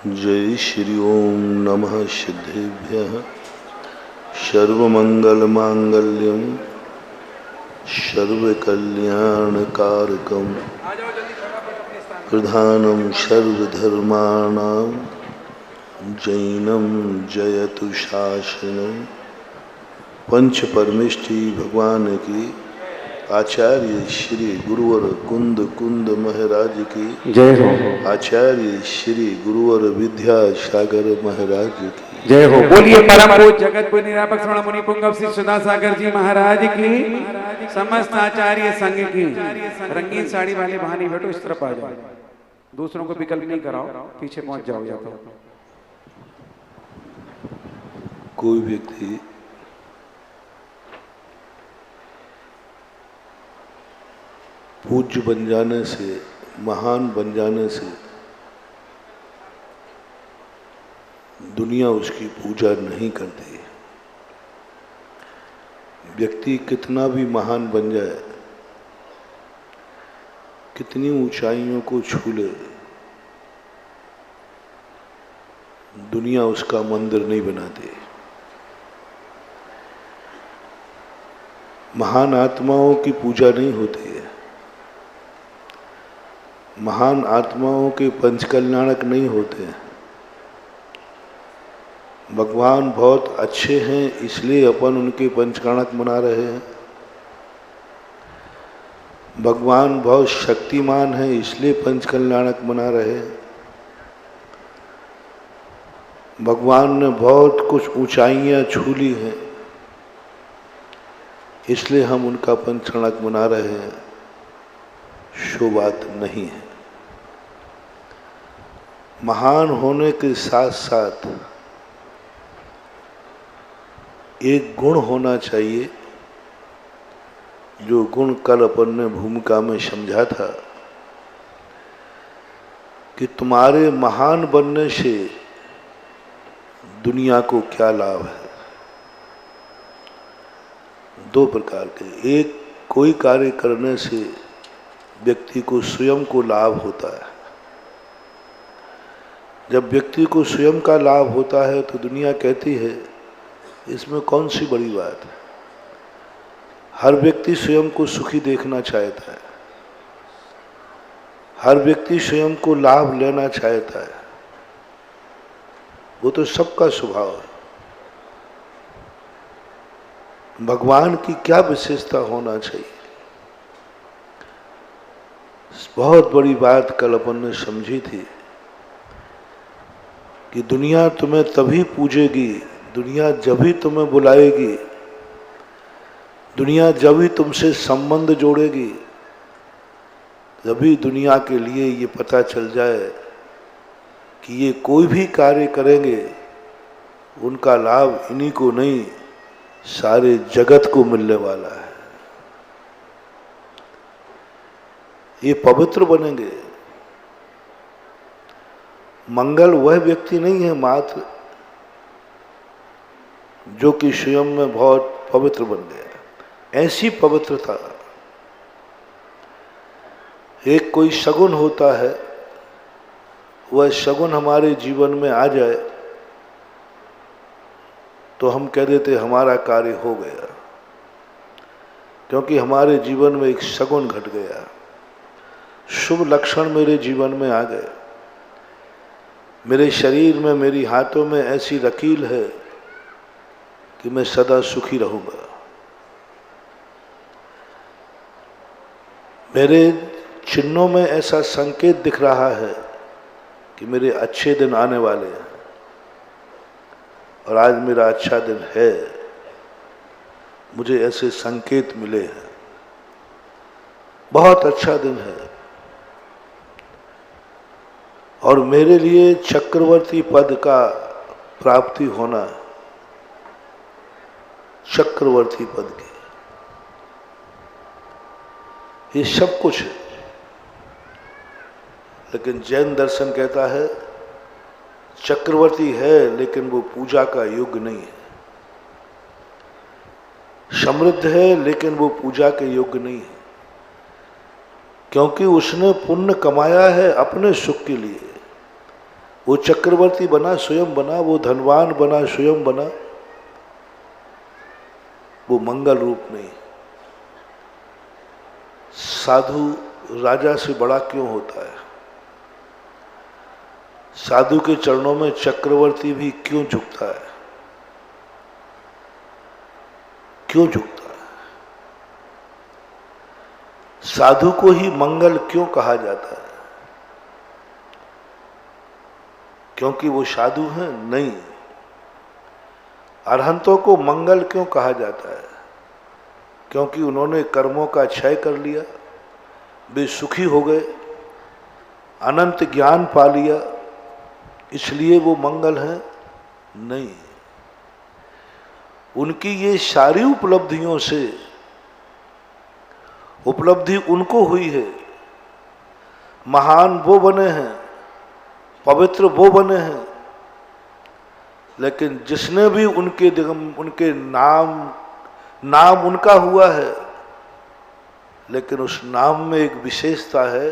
जय श्री ओम नमः सिद्धेभ्यः सर्वमंगलमांगल्यं सर्वकल्याणकारकं प्रधानं सर्वधर्माणां जैनं जयतु शासनं। पंच परमेष्ठी भगवान की आचार्य श्री गुरुवर कुंद कुंद महाराज की जय हो। आचार्य श्री गुरुवर विद्यासागर महाराज की जय हो। बोलिए परम पूज्य जगत गुरु निरापक श्रवण मुनि पुंगव श्री सुधासागर जी महाराज की, समस्त आचार्य संघ की। रंगीन साड़ी वाले बहाने बैठो, इस तरफ आ जाओ, दूसरों को विकल्प नहीं कराओ, पीछे पहुंच जाओ। या तो कोई व्यक्ति पूज्य बन जाने से, महान बन जाने से दुनिया उसकी पूजा नहीं करती। व्यक्ति कितना भी महान बन जाए, कितनी ऊंचाइयों को छू ले, दुनिया उसका मंदिर नहीं बनाती। महान आत्माओं की पूजा नहीं होती है, महान आत्माओं के पंचकल्याणक नहीं होते हैं। भगवान बहुत अच्छे हैं इसलिए अपन उनके पंचकल्याणक मना रहे हैं। भगवान बहुत शक्तिमान है इसलिए पंचकल्याणक मना रहे हैं। भगवान ने बहुत कुछ ऊंचाइयां छू ली हैं इसलिए हम उनका पंचकल्याणक मना रहे हैं। शो बात नहीं है। महान होने के साथ साथ एक गुण होना चाहिए, जो गुण कल अपन ने भूमिका में समझा था कि तुम्हारे महान बनने से दुनिया को क्या लाभ है। दो प्रकार के, एक कोई कार्य करने से व्यक्ति को स्वयं को लाभ होता है। जब व्यक्ति को स्वयं का लाभ होता है तो दुनिया कहती है इसमें कौन सी बड़ी बात है। हर व्यक्ति स्वयं को सुखी देखना चाहता है, हर व्यक्ति स्वयं को लाभ लेना चाहता है, वो तो सबका स्वभाव है। भगवान की क्या विशेषता होना चाहिए। बहुत बड़ी बात कल अपन ने समझी थी कि दुनिया तुम्हें तभी पूजेगी, दुनिया जब भी तुम्हें बुलाएगी, दुनिया जब भी तुमसे संबंध जोड़ेगी, जभी दुनिया के लिए ये पता चल जाए कि ये कोई भी कार्य करेंगे उनका लाभ इन्हीं को नहीं सारे जगत को मिलने वाला है। ये पवित्र बनेंगे। मंगल वह व्यक्ति नहीं है मात्र जो कि स्वयं में बहुत पवित्र बन गया। ऐसी पवित्रता, एक कोई शगुन होता है, वह शगुन हमारे जीवन में आ जाए तो हम कह देते हमारा कार्य हो गया, क्योंकि हमारे जीवन में एक शगुन घट गया, शुभ लक्षण मेरे जीवन में आ गए। मेरे शरीर में, मेरी हाथों में ऐसी लकीर है कि मैं सदा सुखी रहूंगा। मेरे चिन्हों में ऐसा संकेत दिख रहा है कि मेरे अच्छे दिन आने वाले हैं, और आज मेरा अच्छा दिन है। मुझे ऐसे संकेत मिले हैं, बहुत अच्छा दिन है। और मेरे लिए चक्रवर्ती पद का प्राप्ति होना, चक्रवर्ती पद की, ये सब कुछ है। लेकिन जैन दर्शन कहता है चक्रवर्ती है लेकिन वो पूजा का योग्य नहीं है। समृद्ध है लेकिन वो पूजा के योग्य नहीं है, क्योंकि उसने पुण्य कमाया है अपने सुख के लिए। वो चक्रवर्ती बना, स्वयं बना, वो धनवान बना, स्वयं बना, वो मंगल रूप नहीं। साधु राजा से बड़ा क्यों होता है? साधु के चरणों में चक्रवर्ती भी क्यों झुकता है? क्यों झुकता है? साधु को ही मंगल क्यों कहा जाता है? क्योंकि वो साधु हैं? नहीं। अरहंतों को मंगल क्यों कहा जाता है? क्योंकि उन्होंने कर्मों का क्षय कर लिया, वे सुखी हो गए, अनंत ज्ञान पा लिया, इसलिए वो मंगल हैं? नहीं। उनकी ये सारी उपलब्धियों से उपलब्धि उनको हुई है, महान वो बने हैं, पवित्र वो बने हैं, लेकिन जिसने भी उनके नाम उनका हुआ है, लेकिन उस नाम में एक विशेषता है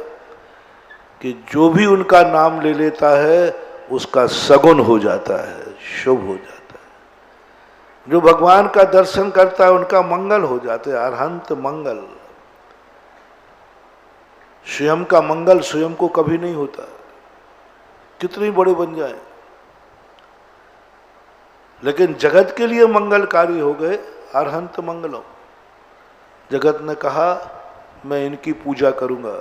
कि जो भी उनका नाम ले लेता है उसका सगुन हो जाता है, शुभ हो जाता है। जो भगवान का दर्शन करता है उनका मंगल हो जाता है, अरहंत मंगल। स्वयं का मंगल स्वयं को कभी नहीं होता, कितने बड़े बन जाए, लेकिन जगत के लिए मंगलकारी हो गए, अरहंत मंगलम। जगत ने कहा मैं इनकी पूजा करूंगा,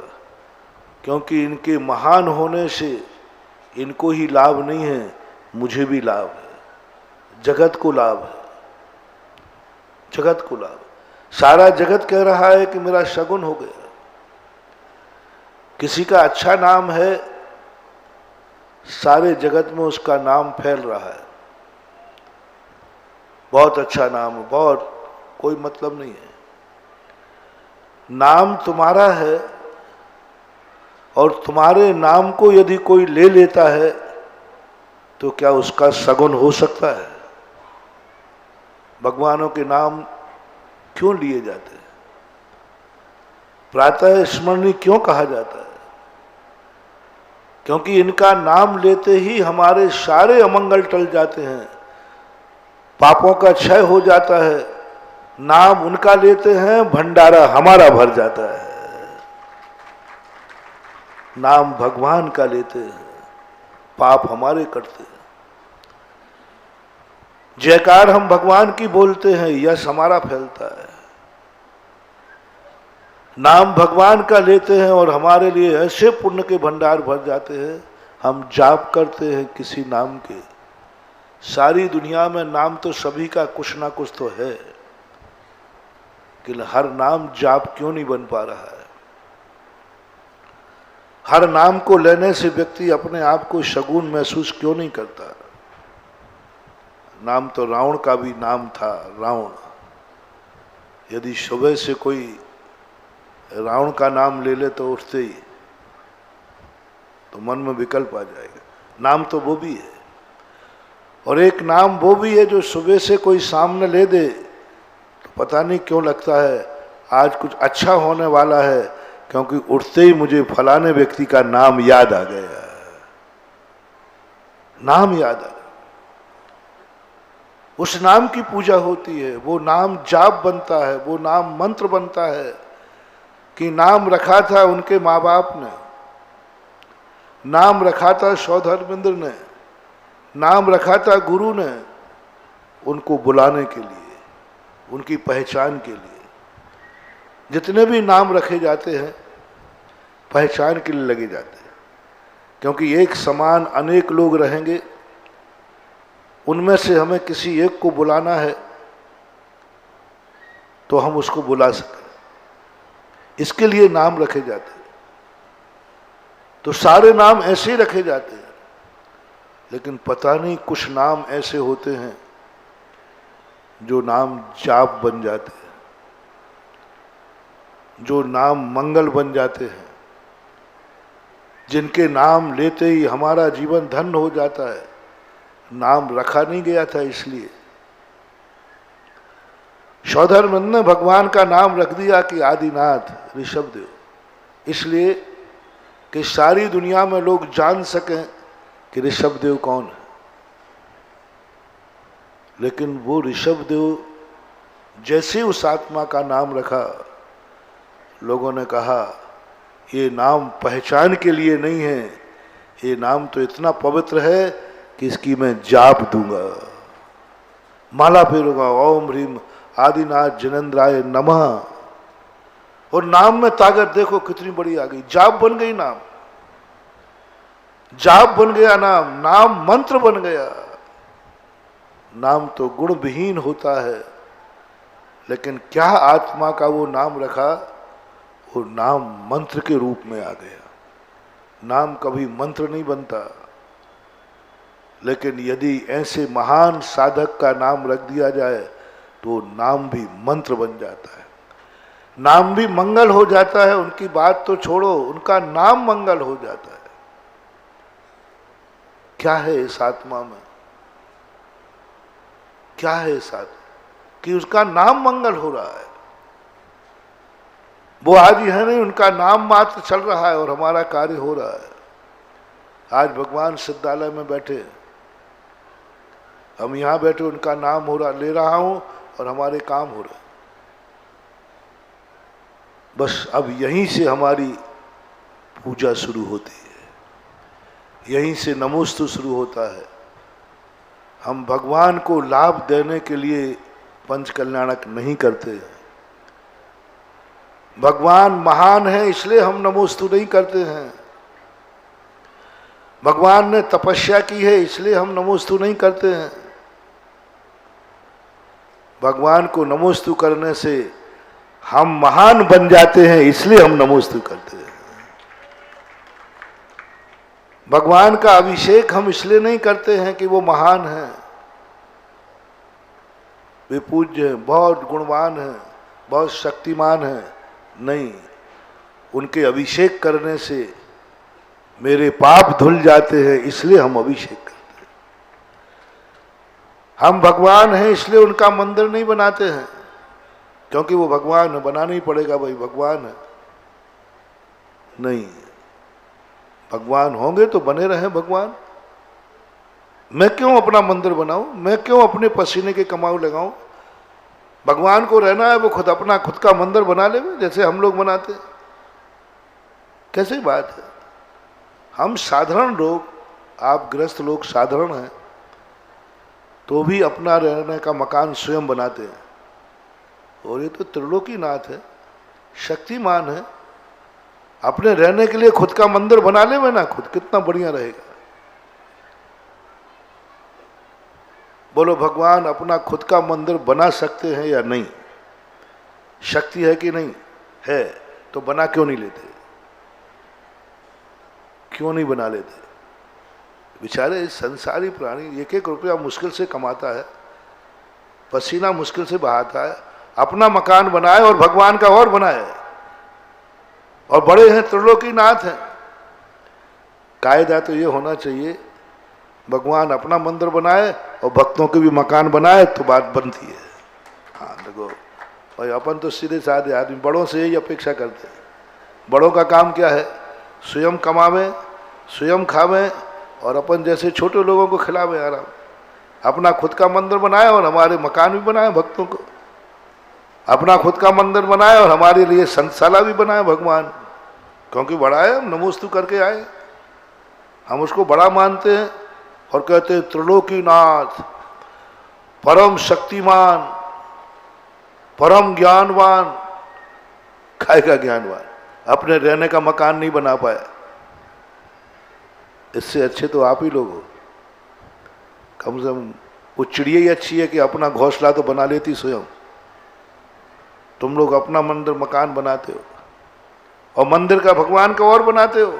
क्योंकि इनके महान होने से इनको ही लाभ नहीं है, मुझे भी लाभ है, जगत को लाभ है, जगत को लाभ। सारा जगत कह रहा है कि मेरा शगुन हो गया। किसी का अच्छा नाम है, सारे जगत में उसका नाम फैल रहा है, बहुत अच्छा नाम है, बहुत, कोई मतलब नहीं है। नाम तुम्हारा है और तुम्हारे नाम को यदि कोई ले लेता है तो क्या उसका सगुन हो सकता है? भगवानों के नाम क्यों लिए जाते हैं? प्रातः स्मरणीय क्यों कहा जाता है? क्योंकि इनका नाम लेते ही हमारे सारे अमंगल टल जाते हैं, पापों का क्षय हो जाता है। नाम उनका लेते हैं, भंडारा हमारा भर जाता है। नाम भगवान का लेते हैं, पाप हमारे कटते हैं। जयकार हम भगवान की बोलते हैं, यश हमारा फैलता है। नाम भगवान का लेते हैं और हमारे लिए ऐसे पुण्य के भंडार भर जाते हैं। हम जाप करते हैं किसी नाम के, सारी दुनिया में नाम तो सभी का कुछ ना कुछ तो है, लेकिन हर नाम जाप क्यों नहीं बन पा रहा है? हर नाम को लेने से व्यक्ति अपने आप को शगुन महसूस क्यों नहीं करता? नाम तो रावण का भी नाम था, रावण। यदि सुबह से कोई रावण का नाम ले ले तो उठते ही तो मन में विकल्प आ जाएगा। नाम तो वो भी है, और एक नाम वो भी है जो सुबह से कोई सामने ले दे तो पता नहीं क्यों लगता है आज कुछ अच्छा होने वाला है, क्योंकि उठते ही मुझे फलाने व्यक्ति का नाम याद आ गया, नाम याद आ गया। उस नाम की पूजा होती है, वो नाम जाप बनता है, वो नाम मंत्र बनता है। कि नाम रखा था उनके माँ बाप ने, नाम रखा था सौधर्मेंद्र ने, नाम रखा था गुरु ने, उनको बुलाने के लिए, उनकी पहचान के लिए। जितने भी नाम रखे जाते हैं पहचान के लिए लगे जाते हैं, क्योंकि एक समान अनेक लोग रहेंगे, उनमें से हमें किसी एक को बुलाना है तो हम उसको बुला सकें, इसके लिए नाम रखे जाते हैं। तो सारे नाम ऐसे ही रखे जाते हैं, लेकिन पता नहीं कुछ नाम ऐसे होते हैं जो नाम जाप बन जाते हैं, जो नाम मंगल बन जाते हैं, जिनके नाम लेते ही हमारा जीवन धन्य हो जाता है। नाम रखा नहीं गया था इसलिए सौधर्मेंद्र ने भगवान का नाम रख दिया कि आदिनाथ ऋषभदेव, इसलिए कि सारी दुनिया में लोग जान सकें कि ऋषभदेव कौन है, लेकिन वो ऋषभदेव जैसे उस आत्मा का नाम रखा, लोगों ने कहा ये नाम पहचान के लिए नहीं है, ये नाम तो इतना पवित्र है कि इसकी मैं जाप दूंगा, माला फेरूंगा, ओम ह्रीम आदिनाथ जिनेन्द्राय नमः। और नाम में ताकत देखो कितनी बड़ी आ गई, जाप बन गई नाम, जाप बन गया नाम, नाम मंत्र बन गया। नाम तो गुण विहीन होता है, लेकिन क्या आत्मा का वो नाम रखा, वो नाम मंत्र के रूप में आ गया। नाम कभी मंत्र नहीं बनता, लेकिन यदि ऐसे महान साधक का नाम रख दिया जाए तो नाम भी मंत्र बन जाता है, नाम भी मंगल हो जाता है। उनकी बात तो छोड़ो, उनका नाम मंगल हो जाता है। क्या है इस आत्मा में, क्या है इस आत्मा कि उसका नाम मंगल हो रहा है। वो आज है नहीं, उनका नाम मात्र चल रहा है और हमारा कार्य हो रहा है। आज भगवान सिद्धालय में बैठे, हम यहां बैठे, उनका नाम हो रहा, ले रहा हूं और हमारे काम हो रहे। बस अब यहीं से हमारी पूजा शुरू होती है, यहीं से नमोस्तु शुरू होता है। हम भगवान को लाभ देने के लिए पंच कल्याणक नहीं करते हैं। भगवान महान है इसलिए हम नमोस्तु नहीं करते हैं। भगवान ने तपस्या की है इसलिए हम नमोस्तु नहीं करते हैं। भगवान को नमोस्तु करने से हम महान बन जाते हैं, इसलिए हम नमोस्तु करते हैं। भगवान का अभिषेक हम इसलिए नहीं करते हैं कि वो महान हैं, वे पूज्य हैं, बहुत गुणवान हैं, बहुत शक्तिमान हैं। नहीं, उनके अभिषेक करने से मेरे पाप धुल जाते हैं, इसलिए हम अभिषेक करते हैं। हम भगवान हैं इसलिए उनका मंदिर नहीं बनाते हैं, क्योंकि वो भगवान है, बनाना ही पड़ेगा, भाई भगवान है। नहीं, भगवान होंगे तो बने रहे भगवान। मैं क्यों अपना मंदिर बनाऊं, मैं क्यों अपने पसीने के कमाऊ लगाऊं। भगवान को रहना है, वो खुद अपना खुद का मंदिर बना ले, जैसे हम लोग बनाते। कैसी बात है। हम साधारण लोग, आप गृहस्थ लोग साधारण हैं, तो भी अपना रहने का मकान स्वयं बनाते हैं। और ये तो त्रिलोकीनाथ है, शक्तिमान है, अपने रहने के लिए खुद का मंदिर बना ले ना, खुद कितना बढ़िया रहेगा। बोलो, भगवान अपना खुद का मंदिर बना सकते हैं या नहीं? शक्ति है कि नहीं है? तो बना क्यों नहीं लेते, क्यों नहीं बना लेते? बेचारे संसारी प्राणी 1-1 रुपया मुश्किल से कमाता है, पसीना मुश्किल से बहाता है, अपना मकान बनाए और भगवान का और बनाए। और बड़े हैं, त्रिलोकीनाथ हैं। कायदा तो ये होना चाहिए, भगवान अपना मंदिर बनाए और भक्तों के भी मकान बनाए, तो बात बनती है। हाँ देखो भाई, अपन तो सीधे साधे आदमी, बड़ों से यही अपेक्षा करते हैं। बड़ों का काम क्या है? स्वयं कमावें, स्वयं खावें और अपन जैसे छोटे लोगों को खिलावें आराम। अपना खुद का मंदिर बनाए और हमारे मकान भी बनाए भक्तों को, अपना खुद का मंदिर बनाए और हमारे लिए संतशाला भी बनाए भगवान, क्योंकि बड़ा है, हम नमोस्तु करके आए, हम उसको बड़ा मानते हैं और कहते हैं त्रिलोकीनाथ, परम शक्तिमान, परम ज्ञानवान। काय का ज्ञानवान? अपने रहने का मकान नहीं बना पाए। इससे अच्छे तो आप ही लोग हो। कम से कम वो चिड़िया ही अच्छी है कि अपना घोंसला तो बना लेती स्वयं। तुम लोग अपना मंदिर मकान बनाते हो और मंदिर का भगवान का और बनाते हो।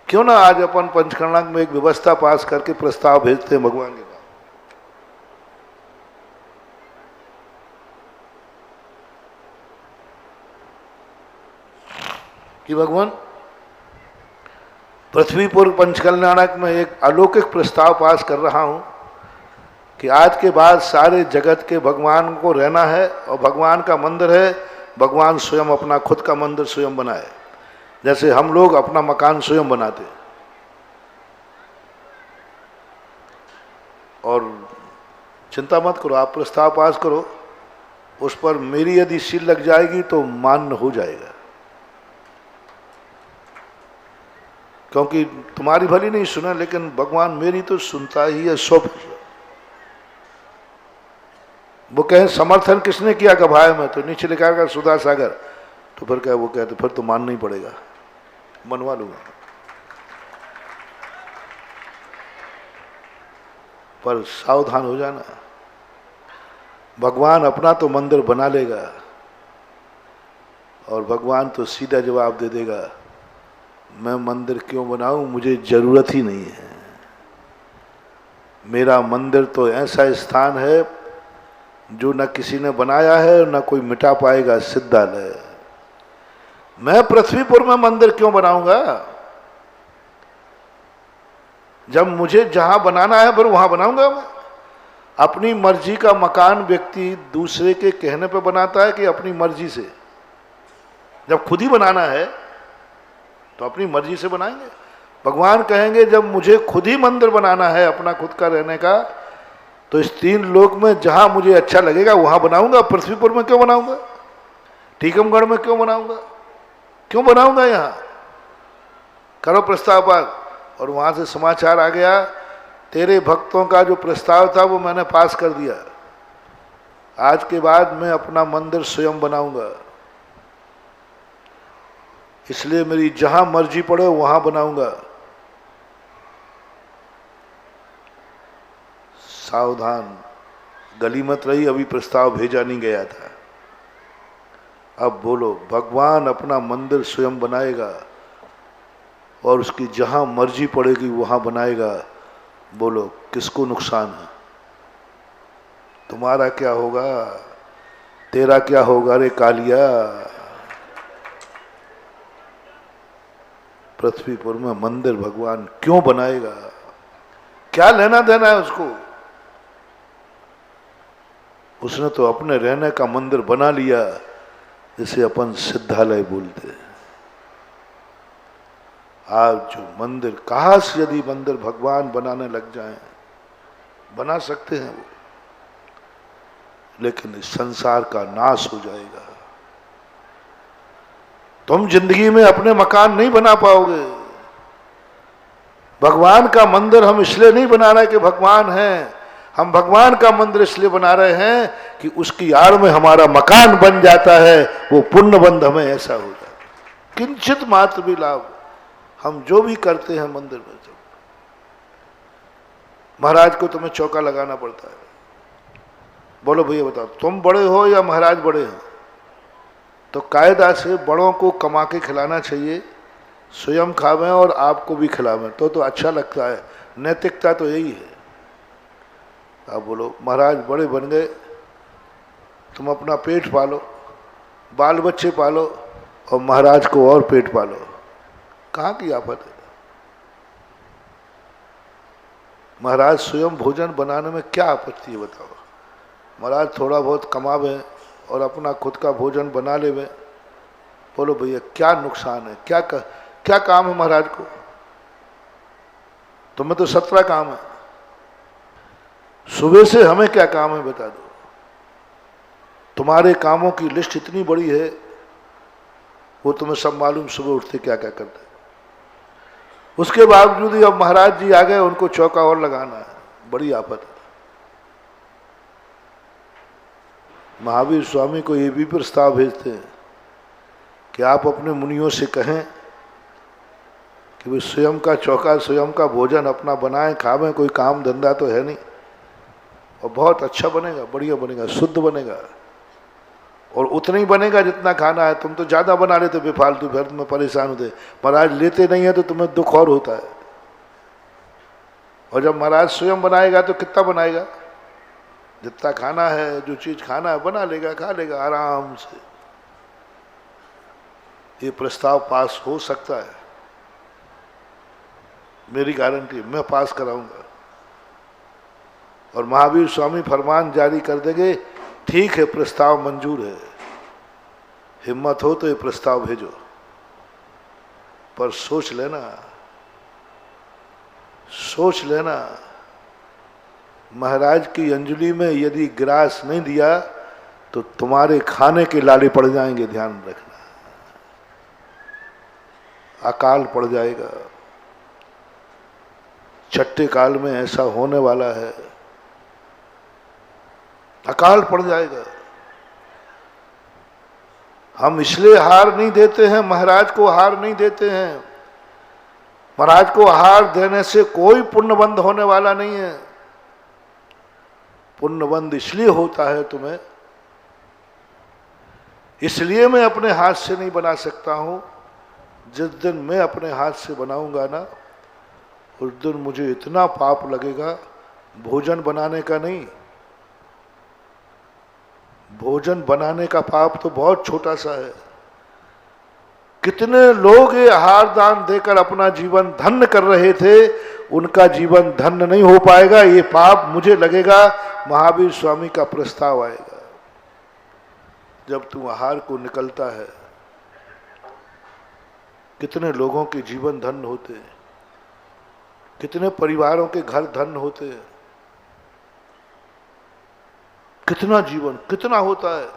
क्यों ना आज अपन पंचकर्णांक में एक व्यवस्था पास करके प्रस्ताव भेजते हैं भगवान के पास कि भगवान, पृथ्वीपुर पंचकल्याणक में एक अलौकिक प्रस्ताव पास कर रहा हूं कि आज के बाद सारे जगत के भगवान को रहना है और भगवान का मंदिर है, भगवान स्वयं अपना खुद का मंदिर स्वयं बनाए, जैसे हम लोग अपना मकान स्वयं बनाते हैं। और चिंता मत करो, आप प्रस्ताव पास करो, उस पर मेरी यदि सील लग जाएगी तो मान्य हो जाएगा, क्योंकि तुम्हारी भली नहीं सुना, लेकिन भगवान मेरी तो सुनता ही है 100%। वो कहे समर्थन किसने किया गभाए में, तो नीचे लिखा है सुधा सागर, तो फिर क्या वो कहते फिर तो मानना ही पड़ेगा, मनवा लूंगा। पर सावधान हो जाना, भगवान अपना तो मंदिर बना लेगा और भगवान तो सीधा जवाब दे देगा, मैं मंदिर क्यों बनाऊं, मुझे जरूरत ही नहीं है। मेरा मंदिर तो ऐसा स्थान है जो न किसी ने बनाया है न कोई मिटा पाएगा, सिद्धालय। मैं पृथ्वीपुर में मंदिर क्यों बनाऊंगा, जब मुझे जहां बनाना है फिर वहां बनाऊंगा मैं। अपनी मर्जी का मकान व्यक्ति दूसरे के कहने पे बनाता है कि अपनी मर्जी से? जब खुद ही बनाना है तो अपनी मर्जी से बनाएंगे। भगवान कहेंगे जब मुझे खुद ही मंदिर बनाना है अपना खुद का रहने का, तो इस 3 लोक में जहां मुझे अच्छा लगेगा वहां बनाऊंगा। पृथ्वीपुर में क्यों बनाऊंगा, टीकमगढ़ में क्यों बनाऊंगा, क्यों बनाऊंगा? यहां करो प्रस्ताव पास। और वहां से समाचार आ गया, तेरे भक्तों का जो प्रस्ताव था वो मैंने पास कर दिया, आज के बाद मैं अपना मंदिर स्वयं बनाऊंगा, इसलिए मेरी जहां मर्जी पड़े वहां बनाऊंगा। सावधान, गली मत रही, अभी प्रस्ताव भेजा नहीं गया था। अब बोलो, भगवान अपना मंदिर स्वयं बनाएगा और उसकी जहां मर्जी पड़ेगी वहां बनाएगा। बोलो किसको नुकसान है? तुम्हारा क्या होगा, तेरा क्या होगा रे कालिया? पृथ्वीपुर में मंदिर भगवान क्यों बनाएगा, क्या लेना देना है उसको? उसने तो अपने रहने का मंदिर बना लिया, जिसे अपन सिद्धालय बोलते हैं। आज जो मंदिर, काश यदि मंदिर भगवान बनाने लग जाएं, बना सकते हैं वो, लेकिन इस संसार का नाश हो जाएगा। तुम जिंदगी में अपने मकान नहीं बना पाओगे। भगवान का मंदिर हम इसलिए नहीं बना रहे कि भगवान है, हम भगवान का मंदिर इसलिए बना रहे हैं कि उसकी आड़ में हमारा मकान बन जाता है, वो पुण्य बंध हमें ऐसा हो जाता है। किंचित मात्र भी लाभ हम जो भी करते हैं मंदिर में, तो महाराज को तुम्हें चौका लगाना पड़ता है। बोलो भैया बताओ, तुम बड़े हो या महाराज बड़े हैं? तो कायदा से बड़ों को कमा के खिलाना चाहिए, स्वयं खावें और आपको भी खिलावें, तो अच्छा लगता है। नैतिकता तो यही है। आप बोलो महाराज बड़े बन गए, तुम अपना पेट पालो, बाल बच्चे पालो और महाराज को और पेट पालो, कहाँ की आफत है? महाराज स्वयं भोजन बनाने में क्या आपत्ति है बताओ? महाराज थोड़ा बहुत कमावे और अपना खुद का भोजन बना लेवे, बोलो भैया क्या नुकसान है? क्या काम है महाराज को? तुम्हें तो 17 काम है, सुबह से हमें क्या काम है बता दो? तुम्हारे कामों की लिस्ट इतनी बड़ी है, वो तुम्हें सब मालूम, सुबह उठते क्या क्या करते। उसके बावजूद ही अब महाराज जी आ गए, उनको चौका और लगाना है, बड़ी आफत है। महावीर स्वामी को ये भी प्रस्ताव भेजते हैं कि आप अपने मुनियों से कहें कि वे स्वयं का चौका, स्वयं का भोजन अपना बनाएं, खावें, कोई काम धंधा तो है नहीं, और बहुत अच्छा बनेगा, बढ़िया बनेगा, शुद्ध बनेगा, और उतना ही बनेगा जितना खाना है। तुम तो ज़्यादा बना लेते बेफालतू, फिर तुम्हें परेशान होते। महाराज लेते नहीं है तो तुम्हें दुख और होता है। और जब महाराज स्वयं बनाएगा तो कितना बनाएगा? जितना खाना है, जो चीज़ खाना है बना लेगा, खा लेगा आराम से। ये प्रस्ताव पास हो सकता है, मेरी गारंटी, मैं पास कराऊंगा। और महावीर स्वामी फरमान जारी कर देंगे, ठीक है प्रस्ताव मंजूर है, हिम्मत हो तो ये प्रस्ताव भेजो, पर सोच लेना महाराज की अंजलि में यदि ग्रास नहीं दिया तो तुम्हारे खाने के लाले पड़ जाएंगे, ध्यान रखना, अकाल पड़ जाएगा। छठे काल में ऐसा होने वाला है, अकाल पड़ जाएगा। हम इसलिए हार नहीं देते हैं, महाराज को हार नहीं देते हैं। महाराज को हार देने से कोई पुण्यबंध होने वाला नहीं है। पुण्यबंध इसलिए होता है तुम्हें, इसलिए मैं अपने हाथ से नहीं बना सकता हूं। जिस दिन मैं अपने हाथ से बनाऊंगा ना, उस दिन मुझे इतना पाप लगेगा, भोजन बनाने का नहीं, भोजन बनाने का पाप तो बहुत छोटा सा है। कितने लोग ये आहार दान देकर अपना जीवन धन्य कर रहे थे, उनका जीवन धन्य नहीं हो पाएगा। ये पाप मुझे लगेगा महावीर स्वामी का प्रस्ताव आएगा। जब तू आहार को निकलता है, कितने लोगों के जीवन धन्य होते हैं, कितने परिवारों के घर धन्य होते हैं, कितना जीवन कितना होता है।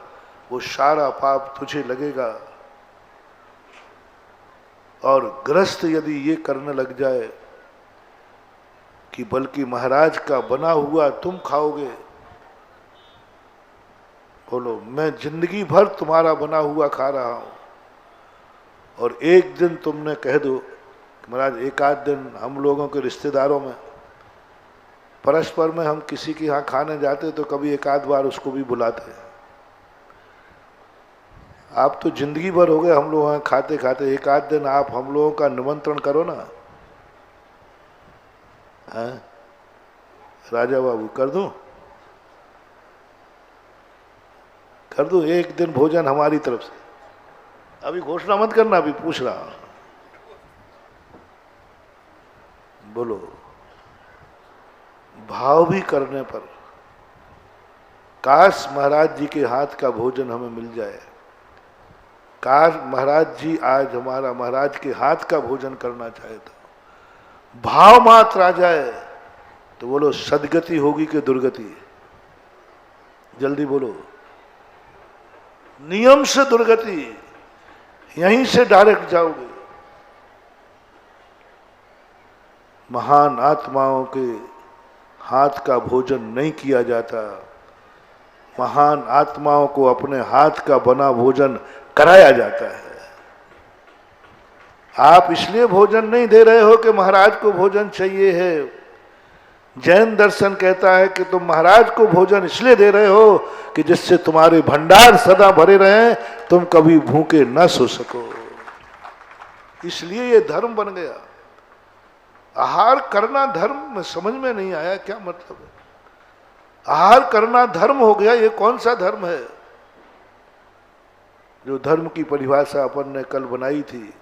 वो सारा पाप तुझे लगेगा। और गृहस्थ यदि ये करने लग जाए कि बल्कि महाराज का बना हुआ तुम खाओगे, बोलो मैं जिंदगी भर तुम्हारा बना हुआ खा रहा हूं, और एक दिन तुमने कह दो महाराज, एक आध दिन हम लोगों के रिश्तेदारों में परस्पर में हम किसी के यहाँ खाने जाते तो कभी एक आध बार उसको भी बुलाते हैं। आप तो जिंदगी भर हो गए हम लोग वहाँ खाते खाते, एक आध दिन आप हम लोगों का निमंत्रण करो ना। हाँ राजा बाबू, कर दूं? कर दूं एक दिन भोजन हमारी तरफ से? अभी घोषणा मत करना, अभी पूछ रहा हूं। बोलो। भाव भी करने पर काश महाराज जी के हाथ का भोजन हमें मिल जाए, काश महाराज जी आज हमारा महाराज के हाथ का भोजन करना चाहे तो भाव मात्र आ जाए तो बोलो सदगति होगी कि दुर्गति? जल्दी बोलो। नियम से दुर्गति, यहीं से डायरेक्ट जाओगे। महान आत्माओं के हाथ का भोजन नहीं किया जाता, महान आत्माओं को अपने हाथ का बना भोजन कराया जाता है। आप इसलिए भोजन नहीं दे रहे हो कि महाराज को भोजन चाहिए है। जैन दर्शन कहता है कि तुम महाराज को भोजन इसलिए दे रहे हो कि जिससे तुम्हारे भंडार सदा भरे रहें, तुम कभी भूखे न सो सको। इसलिए ये धर्म बन गया। आहार करना धर्म में समझ में नहीं आया, क्या मतलब है? आहार करना धर्म हो गया, ये कौन सा धर्म है? जो धर्म की परिभाषा अपन ने कल बनाई थी,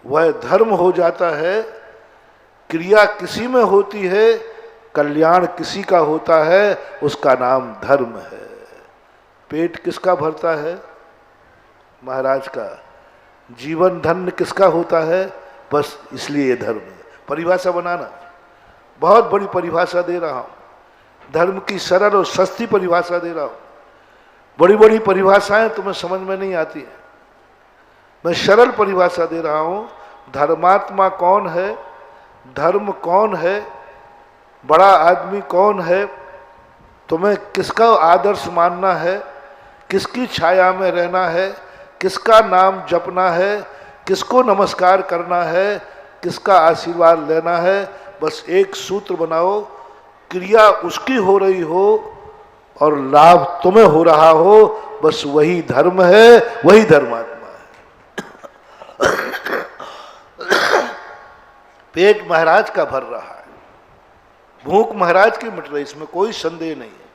वह धर्म हो जाता है। क्रिया किसी में होती है, कल्याण किसी का होता है, उसका नाम धर्म है। पेट किसका भरता है? महाराज का। जीवन धन्य किसका होता है? बस इसलिए ये धर्म है। परिभाषा बनाना, बहुत बड़ी परिभाषा दे रहा हूं, धर्म की सरल और सस्ती परिभाषा दे रहा हूं। बड़ी बड़ी परिभाषाएं तुम्हें समझ में नहीं आती हैं, मैं सरल परिभाषा दे रहा हूं। धर्मात्मा कौन है, धर्म कौन है, बड़ा आदमी कौन है, तुम्हें किसका आदर्श मानना है, किसकी छाया में रहना है, किसका नाम जपना है, किसको नमस्कार करना है, किसका आशीर्वाद लेना है। बस एक सूत्र बनाओ, क्रिया उसकी हो रही हो और लाभ तुम्हें हो रहा हो, बस वही धर्म है, वही धर्मात्मा है। पेट महाराज का भर रहा है, भूख महाराज की मिट रही, इसमें कोई संदेह नहीं है।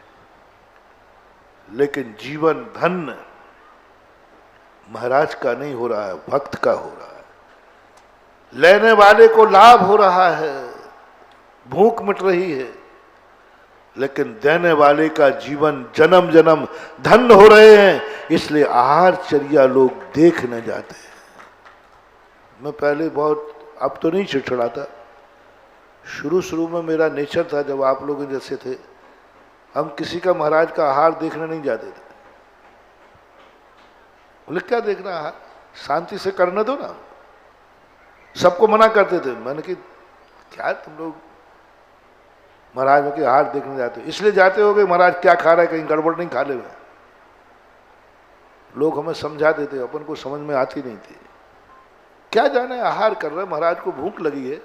लेकिन जीवन धन्य महाराज का नहीं हो रहा है, भक्त का हो रहा है। लेने वाले को लाभ हो रहा है, भूख मिट रही है, लेकिन देने वाले का जीवन जन्म जन्म धन्य हो रहे हैं। इसलिए आहारचर्या लोग देखने जाते हैं। मैं पहले बहुत, अब तो नहीं चिड़चिड़ाता, शुरू शुरू में मेरा नेचर था, जब आप लोग जैसे थे, हम किसी का महाराज का आहार देखने नहीं जाते थे। बोले क्या देखना आहार, शांति से करने दो ना। सबको मना करते थे। मैंने कि क्या तुम लोग महाराज के आहार देखने जाते हो, इसलिए जाते हो कि महाराज क्या खा रहा है, कहीं गड़बड़ नहीं खा ले। लोग हमें समझाते थे, अपन को समझ में आती नहीं थी। क्या जाने आहार कर रहे, महाराज को भूख लगी है,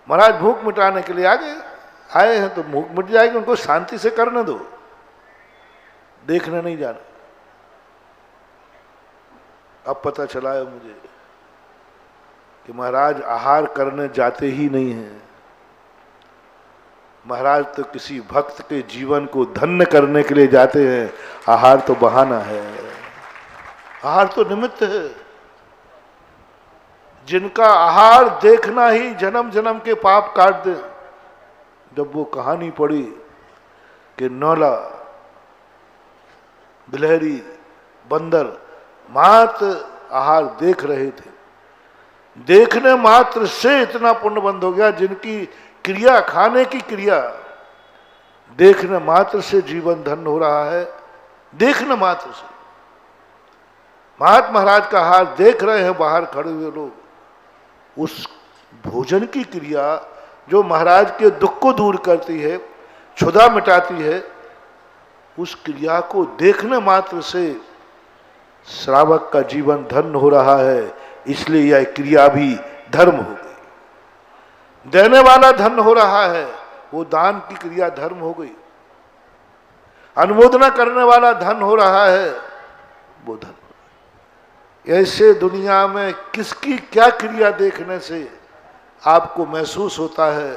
महाराज भूख मिटाने के लिए आए हैं तो भूख मिट जाएगी, उनको शांति से करने दो, देखने नहीं जाना। अब पता चला है मुझे कि महाराज आहार करने जाते ही नहीं हैं। महाराज तो किसी भक्त के जीवन को धन्य करने के लिए जाते हैं। आहार तो बहाना है, आहार तो निमित्त है। जिनका आहार देखना ही जन्म जन्म के पाप काट दे। जब वो कहानी पड़ी कि नौला, गिलहरी, बंदर मात्र आहार देख रहे थे, देखने मात्र से इतना पुण्य बंद हो गया। जिनकी क्रिया, खाने की क्रिया, देखने मात्र से जीवन धन्य हो रहा है, देखने मात्र से। महात्मा महाराज का आहार देख रहे हैं बाहर खड़े हुए लोग, उस भोजन की क्रिया जो महाराज के दुख को दूर करती है, क्षुधा मिटाती है, उस क्रिया को देखने मात्र से श्रावक का जीवन धन्य हो रहा है। इसलिए यह क्रिया भी धर्म हो गई। देने वाला धन्य हो रहा है, वो दान की क्रिया धर्म हो गई। अनुमोदना करने वाला धन हो रहा है, वो धन। ऐसे दुनिया में किसकी क्या क्रिया देखने से आपको महसूस होता है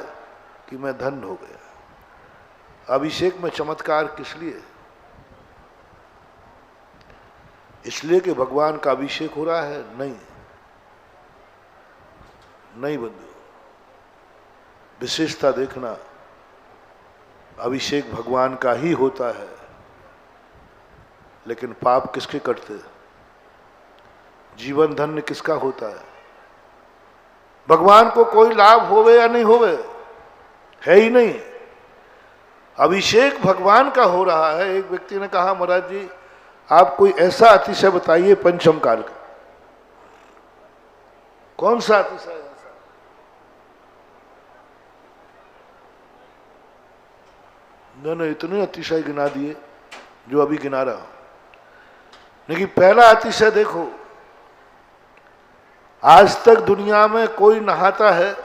कि मैं धन्य हो गया। अभिषेक में चमत्कार किस लिए? इसलिए कि भगवान का अभिषेक हो रहा है? नहीं, नहीं बंधु। विशेषता देखना, अभिषेक भगवान का ही होता है, लेकिन पाप किसके कटते? जीवन धन्य किसका होता है? भगवान को कोई लाभ होवे या नहीं होवे, है ही नहीं। अभिषेक भगवान का हो रहा है। एक व्यक्ति ने कहा, महाराज जी आप कोई ऐसा अतिशय बताइए पंचम काल का। कौन सा अतिशय ऐसा? मैंने इतने अतिशय गिना दिए जो अभी गिना रहा हूं। लेकिन पहला अतिशय देखो, आज तक दुनिया में कोई नहाता है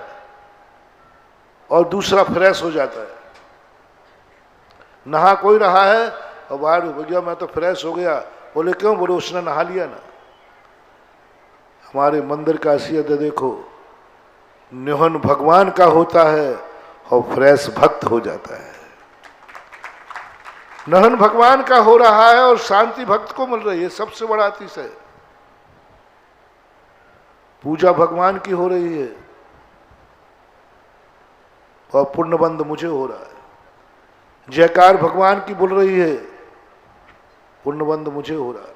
और दूसरा फ्रेश हो जाता है। नहा कोई रहा है और बाहर भैया मैं तो फ्रेश हो गया। बोले क्यों? बोले उसने नहा लिया ना। हमारे मंदिर का हैसियत है, देखो निहन भगवान का होता है और फ्रेश भक्त हो जाता है। नहन भगवान का हो रहा है और शांति भक्त को मिल रही है, सबसे बड़ा अतिशय है। पूजा भगवान की हो रही है और पुण्यबंध मुझे हो रहा है। जयकार भगवान की बोल रही है, पुण्यबंध मुझे हो रहा है।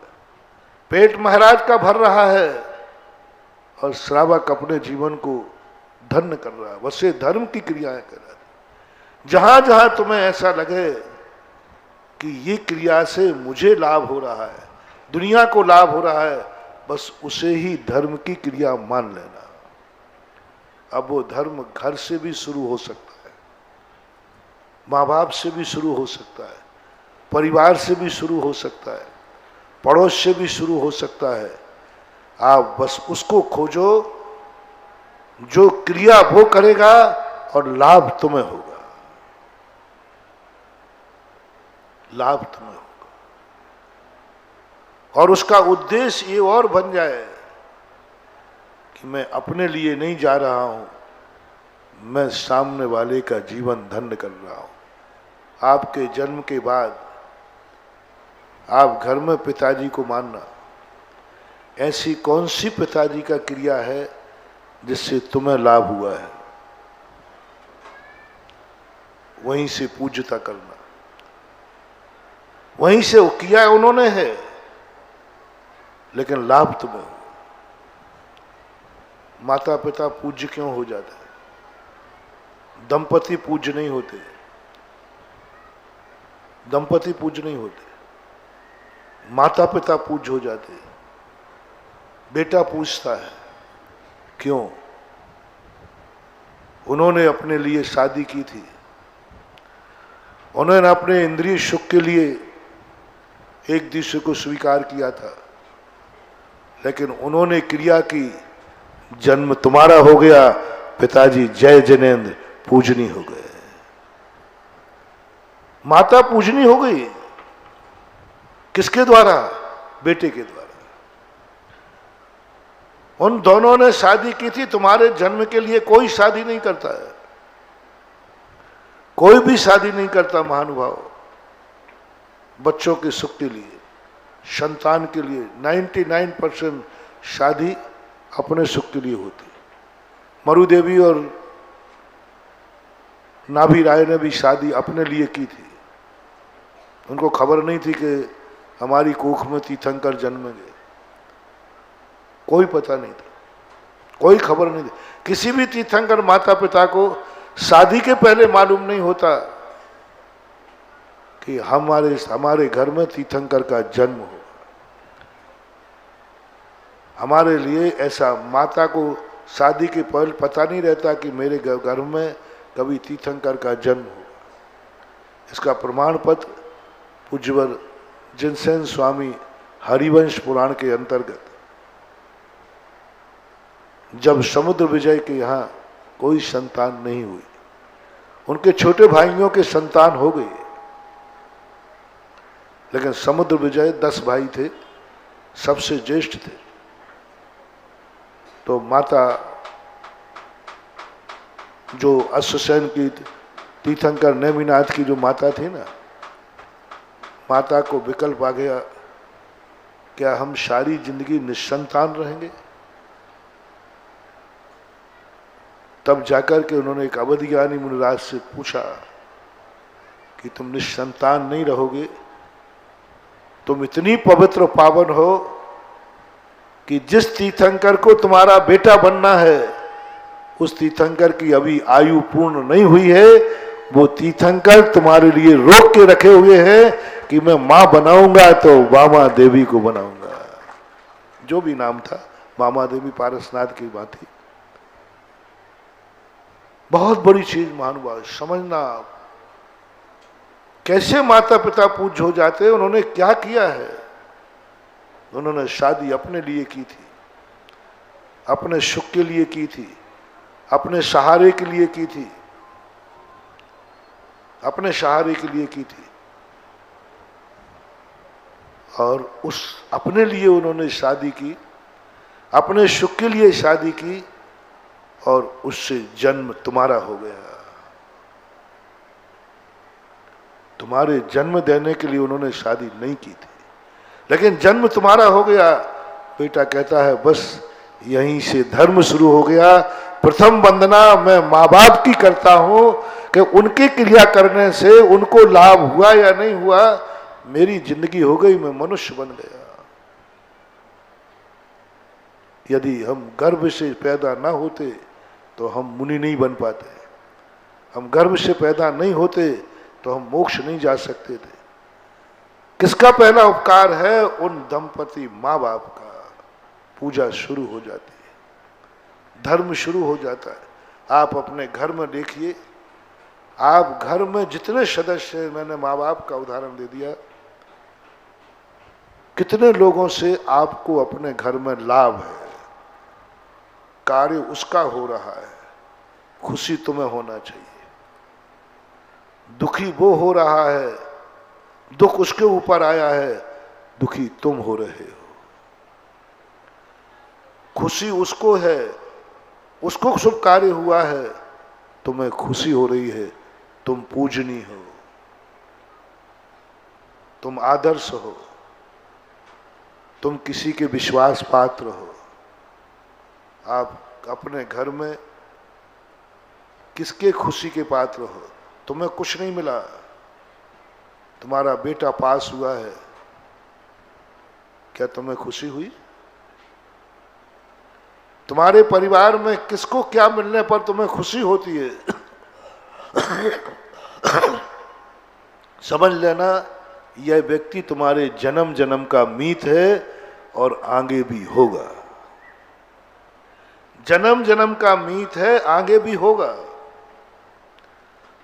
पेट महाराज का भर रहा है और श्रावक अपने जीवन को धन्य कर रहा है। वैसे धर्म की क्रियाएं कर रहा है। जहां जहां तुम्हें ऐसा लगे कि ये क्रिया से मुझे लाभ हो रहा है, दुनिया को लाभ हो रहा है, बस उसे ही धर्म की क्रिया मान लेना। अब वो धर्म घर से भी शुरू हो सकता है, माँ बाप से भी शुरू हो सकता है, परिवार से भी शुरू हो सकता है, पड़ोस से भी शुरू हो सकता है। आप बस उसको खोजो जो क्रिया वो करेगा और लाभ तुम्हें होगा, लाभ तुम्हें होगा। और उसका उद्देश्य ये और बन जाए कि मैं अपने लिए नहीं जा रहा हूं, मैं सामने वाले का जीवन धन्य कर रहा हूं। आपके जन्म के बाद आप घर में पिताजी को मानना, ऐसी कौन सी पिताजी का क्रिया है जिससे तुम्हें लाभ हुआ है? वहीं से पूज्यता करना, वहीं से वो किया उन्होंने है, लेकिन लाभ तुम्हें हो। माता पिता पूज्य क्यों हो जाता है? दंपति पूज्य नहीं होते, दंपति पूज्य नहीं होते, माता पिता पूज्य हो जाते। बेटा पूछता है क्यों? उन्होंने अपने लिए शादी की थी, उन्होंने अपने इंद्रिय सुख के लिए एक दूसरे को स्वीकार किया था, लेकिन उन्होंने क्रिया की, जन्म तुम्हारा हो गया, पिताजी जय जिनेंद्र पूजनी हो गए। माता पूजनी हो गई, किसके द्वारा? बेटे के द्वारा। उन दोनों ने शादी की थी, तुम्हारे जन्म के लिए कोई शादी नहीं करता है, कोई भी शादी नहीं करता महानुभाव। बच्चों के सुख के लिए, संतान के लिए 99% शादी अपने सुख के लिए होती। मरु देवी और नाभि राय ने भी शादी अपने लिए की थी। उनको खबर नहीं थी कि हमारी कोख में तीर्थंकर जन्मेंगे, कोई पता नहीं था, कोई खबर नहीं थी। किसी भी तीर्थंकर माता पिता को शादी के पहले मालूम नहीं होता कि हमारे घर में तीर्थंकर का जन्म हो। हमारे लिए ऐसा माता को शादी के पहले पता नहीं रहता कि मेरे घर में कभी तीर्थंकर का जन्म हो। इसका प्रमाण पत्र पूज्यवर जिनसेन स्वामी हरिवंश पुराण के अंतर्गत, जब समुद्र विजय के यहाँ कोई संतान नहीं हुई, उनके छोटे भाइयों के संतान हो गई, लेकिन समुद्र विजय 10 भाई थे, सबसे ज्येष्ठ थे। तो माता जो अश्वसेन की तीर्थंकर नेमिनाथ की जो माता थी ना, माता को विकल्प आ गया, क्या हम सारी जिंदगी निसंतान रहेंगे? तब जाकर के उन्होंने एक अवधि ज्ञानी मुनिराज से पूछा कि तुम निसंतान नहीं रहोगे, तुम इतनी पवित्र पावन हो कि जिस तीर्थंकर को तुम्हारा बेटा बनना है, उस तीर्थंकर की अभी आयु पूर्ण नहीं हुई है, वो तीर्थंकर तुम्हारे लिए रोक के रखे हुए हैं कि मैं मां बनाऊंगा तो वामा देवी को बनाऊंगा। जो भी नाम था, वामा देवी पारसनाथ की बात थी। बहुत बड़ी चीज महानुभाव, समझना कैसे माता पिता पूज्य हो जाते हैं। उन्होंने क्या किया है? उन्होंने शादी अपने लिए की थी, अपने सुख के लिए की थी, अपने सहारे के लिए की थी, अपने सहारे के लिए की थी। और उस अपने लिए उन्होंने शादी की, अपने सुख के लिए शादी की, और उससे जन्म तुम्हारा हो गया। तुम्हारे जन्म देने के लिए उन्होंने शादी नहीं की थी, लेकिन जन्म तुम्हारा हो गया। बेटा कहता है बस यहीं से धर्म शुरू हो गया। प्रथम वंदना मैं माँ बाप की करता हूं कि उनके क्रिया करने से उनको लाभ हुआ या नहीं हुआ, मेरी जिंदगी हो गई, मैं मनुष्य बन गया। यदि हम गर्भ से पैदा ना होते तो हम मुनि नहीं बन पाते, हम गर्भ से पैदा नहीं होते तो हम मोक्ष नहीं जा सकते थे। किसका पहला उपकार है? उन दंपति माँ बाप का। पूजा शुरू हो जाती है, धर्म शुरू हो जाता है। आप अपने घर में देखिए, आप घर में जितने सदस्य, मैंने माँ बाप का उदाहरण दे दिया, कितने लोगों से आपको अपने घर में लाभ है, कार्य उसका हो रहा है, खुशी तुम्हें होना चाहिए। दुखी वो हो रहा है, दुख उसके ऊपर आया है, दुखी तुम हो रहे हो। खुशी उसको है, उसको शुभ कार्य हुआ है, तुम्हें खुशी हो रही है, तुम पूजनी हो, तुम आदर्श हो, तुम किसी के विश्वास पात्र हो। आप अपने घर में किसके खुशी के पात्र हो? तुम्हें कुछ नहीं मिला, तुम्हारा बेटा पास हुआ है, क्या तुम्हें खुशी हुई? तुम्हारे परिवार में किसको क्या मिलने पर तुम्हें खुशी होती है? समझ लेना यह व्यक्ति तुम्हारे जन्म जन्म का मीत है और आगे भी होगा। जन्म जन्म का मीत है, आगे भी होगा।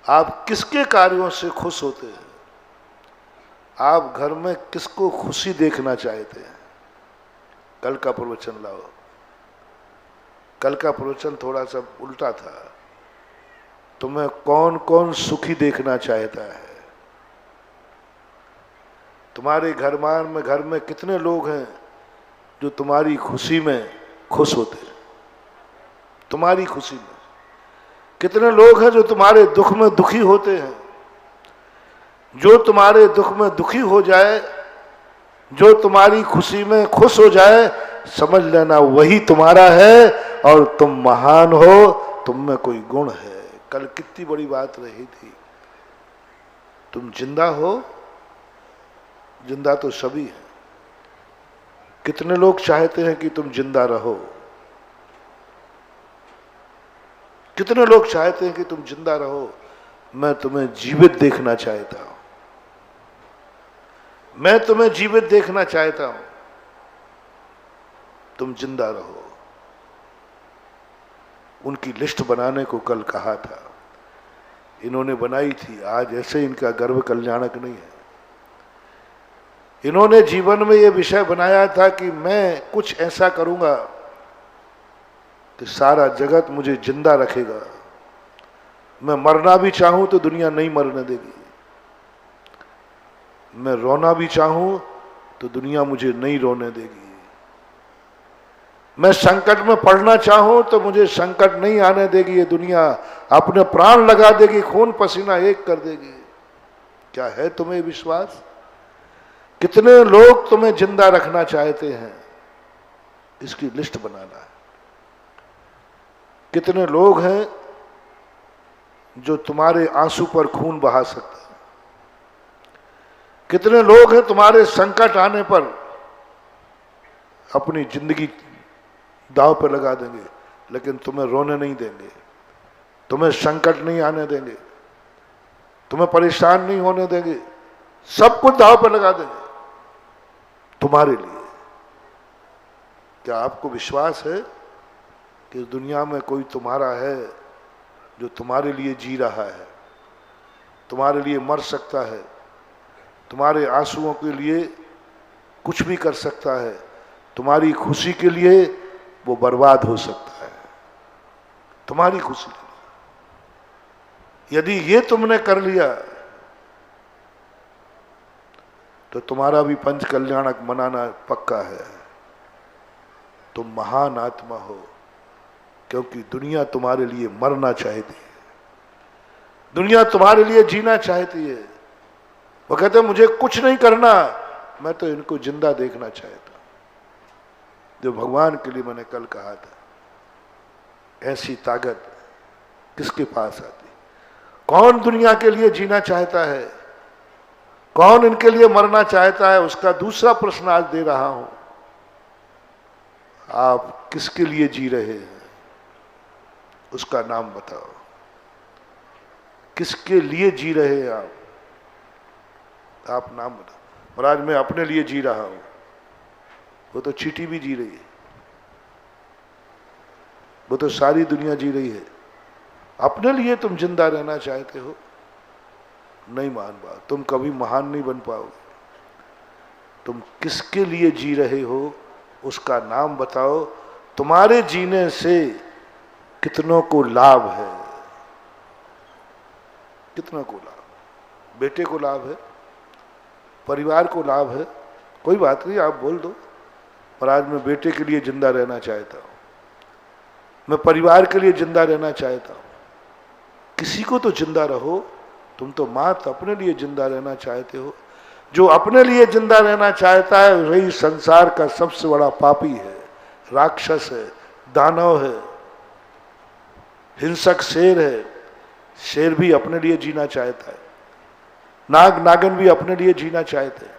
आप किसके कार्यों से खुश होते हैं? आप घर में किसको खुशी देखना चाहते हैं? कल का प्रवचन लाओ। कल का प्रवचन थोड़ा सा उल्टा था। तुम्हें कौन कौन सुखी देखना चाहता है? तुम्हारे घर में कितने लोग हैं जो तुम्हारी खुशी में खुश होते हैं? तुम्हारी खुशी में कितने लोग हैं जो तुम्हारे दुख में दुखी होते हैं? जो तुम्हारे दुख में दुखी हो जाए, जो तुम्हारी खुशी में खुश हो जाए, समझ लेना वही तुम्हारा है और तुम महान हो, तुम में कोई गुण है। कल कितनी बड़ी बात रही थी। तुम जिंदा हो, जिंदा तो सभी है। कितने लोग चाहते हैं कि तुम जिंदा रहो? कितने लोग चाहते हैं कि तुम जिंदा रहो? मैं तुम्हें जीवित देखना चाहता हूं। मैं तुम्हें जीवित देखना चाहता हूं। तुम जिंदा रहो। उनकी लिस्ट बनाने को कल कहा था, इन्होंने बनाई थी। आज ऐसे इनका गर्व कल्याणक नहीं है। इन्होंने जीवन में यह विषय बनाया था कि मैं कुछ ऐसा करूंगा कि सारा जगत मुझे जिंदा रखेगा। मैं मरना भी चाहूं तो दुनिया नहीं मरने देगी। मैं रोना भी चाहूं तो दुनिया मुझे नहीं रोने देगी। मैं संकट में पड़ना चाहूं तो मुझे संकट नहीं आने देगी ये दुनिया। अपने प्राण लगा देगी, खून पसीना एक कर देगी। क्या है तुम्हें विश्वास? कितने लोग तुम्हें जिंदा रखना चाहते हैं? इसकी लिस्ट बनाना है। कितने लोग हैं जो तुम्हारे आंसू पर खून बहा सकते हैं? कितने लोग हैं तुम्हारे संकट आने पर अपनी जिंदगी दांव पर लगा देंगे, लेकिन तुम्हें रोने नहीं देंगे, तुम्हें संकट नहीं आने देंगे, तुम्हें परेशान नहीं होने देंगे, सब कुछ दांव पर लगा देंगे तुम्हारे लिए। क्या आपको विश्वास है कि इस दुनिया में कोई तुम्हारा है जो तुम्हारे लिए जी रहा है, तुम्हारे लिए मर सकता है, तुम्हारे आंसुओं के लिए कुछ भी कर सकता है, तुम्हारी खुशी के लिए वो बर्बाद हो सकता है, तुम्हारी खुशी के लिए? यदि ये तुमने कर लिया तो तुम्हारा भी पंच कल्याणक मनाना पक्का है। तुम महान आत्मा हो, क्योंकि दुनिया तुम्हारे लिए मरना चाहती है, दुनिया तुम्हारे लिए जीना चाहती है। वो कहते हैं मुझे कुछ नहीं करना, मैं तो इनको जिंदा देखना चाहता। जो भगवान के लिए मैंने कल कहा था, ऐसी ताकत किसके पास आती? कौन दुनिया के लिए जीना चाहता है? कौन इनके लिए मरना चाहता है? उसका दूसरा प्रश्न आज दे रहा हूं। आप किसके लिए जी रहे हैं? उसका नाम बताओ। किसके लिए जी रहे हैं आप नाम बताओ। महाराज मैं अपने लिए जी रहा हूं। वो तो चींटी भी जी रही है, वो तो सारी दुनिया जी रही है। अपने लिए तुम जिंदा रहना चाहते हो? नहीं मान बात, तुम कभी महान नहीं बन पाओगे। तुम किसके लिए जी रहे हो उसका नाम बताओ। तुम्हारे जीने से कितनों को लाभ है? कितनों को लाभ? बेटे को लाभ है, परिवार को लाभ है। कोई बात नहीं, आप बोल दो पर आज मैं बेटे के लिए जिंदा रहना चाहता हूं, मैं परिवार के लिए जिंदा रहना चाहता हूं। किसी को तो जिंदा रहो। तुम तो मात्र अपने लिए जिंदा रहना चाहते हो। जो अपने लिए जिंदा रहना चाहता है वही संसार का सबसे बड़ा पापी है, राक्षस है, दानव है, हिंसक शेर है। शेर भी अपने लिए जीना चाहता है, नाग नागिन भी अपने लिए जीना चाहते हैं,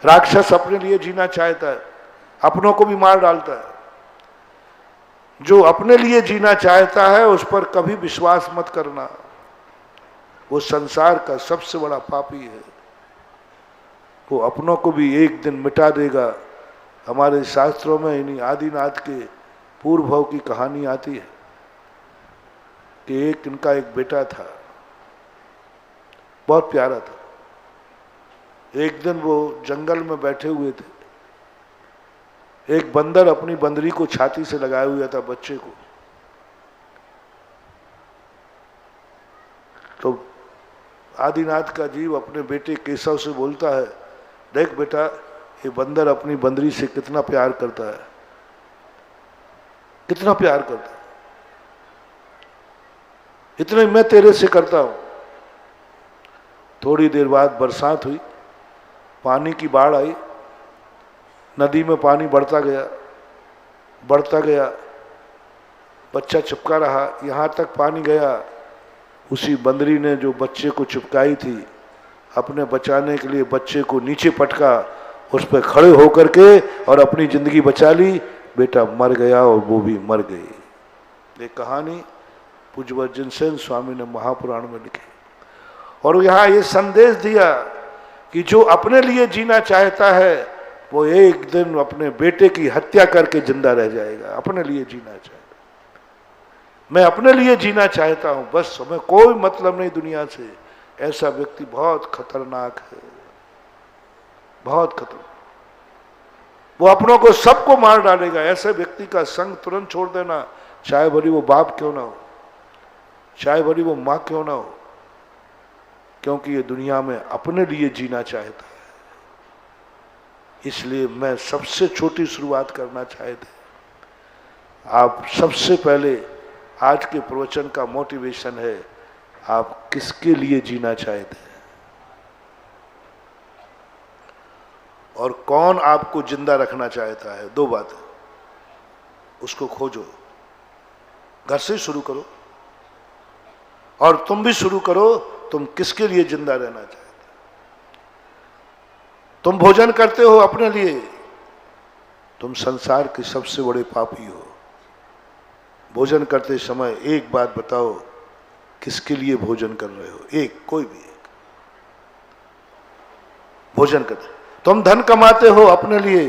राक्षस अपने लिए जीना चाहता है, अपनों को भी मार डालता है। जो अपने लिए जीना चाहता है उस पर कभी विश्वास मत करना। वो संसार का सबसे बड़ा पापी है। वो अपनों को भी एक दिन मिटा देगा। हमारे शास्त्रों में इन्हीं आदिनाथ के पूर्व भाव की कहानी आती है कि इनका एक बेटा था, बहुत प्यारा था। एक दिन वो जंगल में बैठे हुए थे, एक बंदर अपनी बंदरी को छाती से लगाए हुआ था, बच्चे को। तो आदिनाथ का जीव अपने बेटे केशव से बोलता है, देख बेटा, ये बंदर अपनी बंदरी से कितना प्यार करता है, कितना प्यार करता है, इतने मैं तेरे से करता हूं। थोड़ी देर बाद बरसात हुई, पानी की बाढ़ आई, नदी में पानी बढ़ता गया, बढ़ता गया, बच्चा चिपका रहा, यहां तक पानी गया। उसी बंदरी ने जो बच्चे को चिपकाई थी, अपने बचाने के लिए बच्चे को नीचे पटका, उस पर खड़े होकर के और अपनी जिंदगी बचा ली। बेटा मर गया और वो भी मर गई। ये कहानी पूज्य वज्र सेन स्वामी ने महापुराण में लिखी और यहाँ ये संदेश दिया कि जो अपने लिए जीना चाहता है वो एक दिन अपने बेटे की हत्या करके जिंदा रह जाएगा। अपने लिए जीना चाहता, मैं अपने लिए जीना चाहता हूं, बस हमें कोई मतलब नहीं दुनिया से, ऐसा व्यक्ति बहुत खतरनाक है, बहुत खतरनाक। वो अपनों को सबको मार डालेगा। ऐसे व्यक्ति का संग तुरंत छोड़ देना, चाहे भली वो बाप क्यों ना हो, चाहे भली वो मां क्यों ना हो, क्योंकि ये दुनिया में अपने लिए जीना चाहता है। इसलिए मैं सबसे छोटी शुरुआत करना चाहते, आप सबसे पहले आज के प्रवचन का मोटिवेशन है, आप किसके लिए जीना चाहते हैं और कौन आपको जिंदा रखना चाहता है। दो बातें, उसको खोजो, घर से शुरू करो और तुम भी शुरू करो, तुम किसके लिए जिंदा रहना चाहते हो। तुम भोजन करते हो अपने लिए, तुम संसार के सबसे बड़े पापी हो। भोजन करते समय एक बात बताओ, किसके लिए भोजन कर रहे हो? एक, कोई भी एक भोजन करते। तुम धन कमाते हो अपने लिए,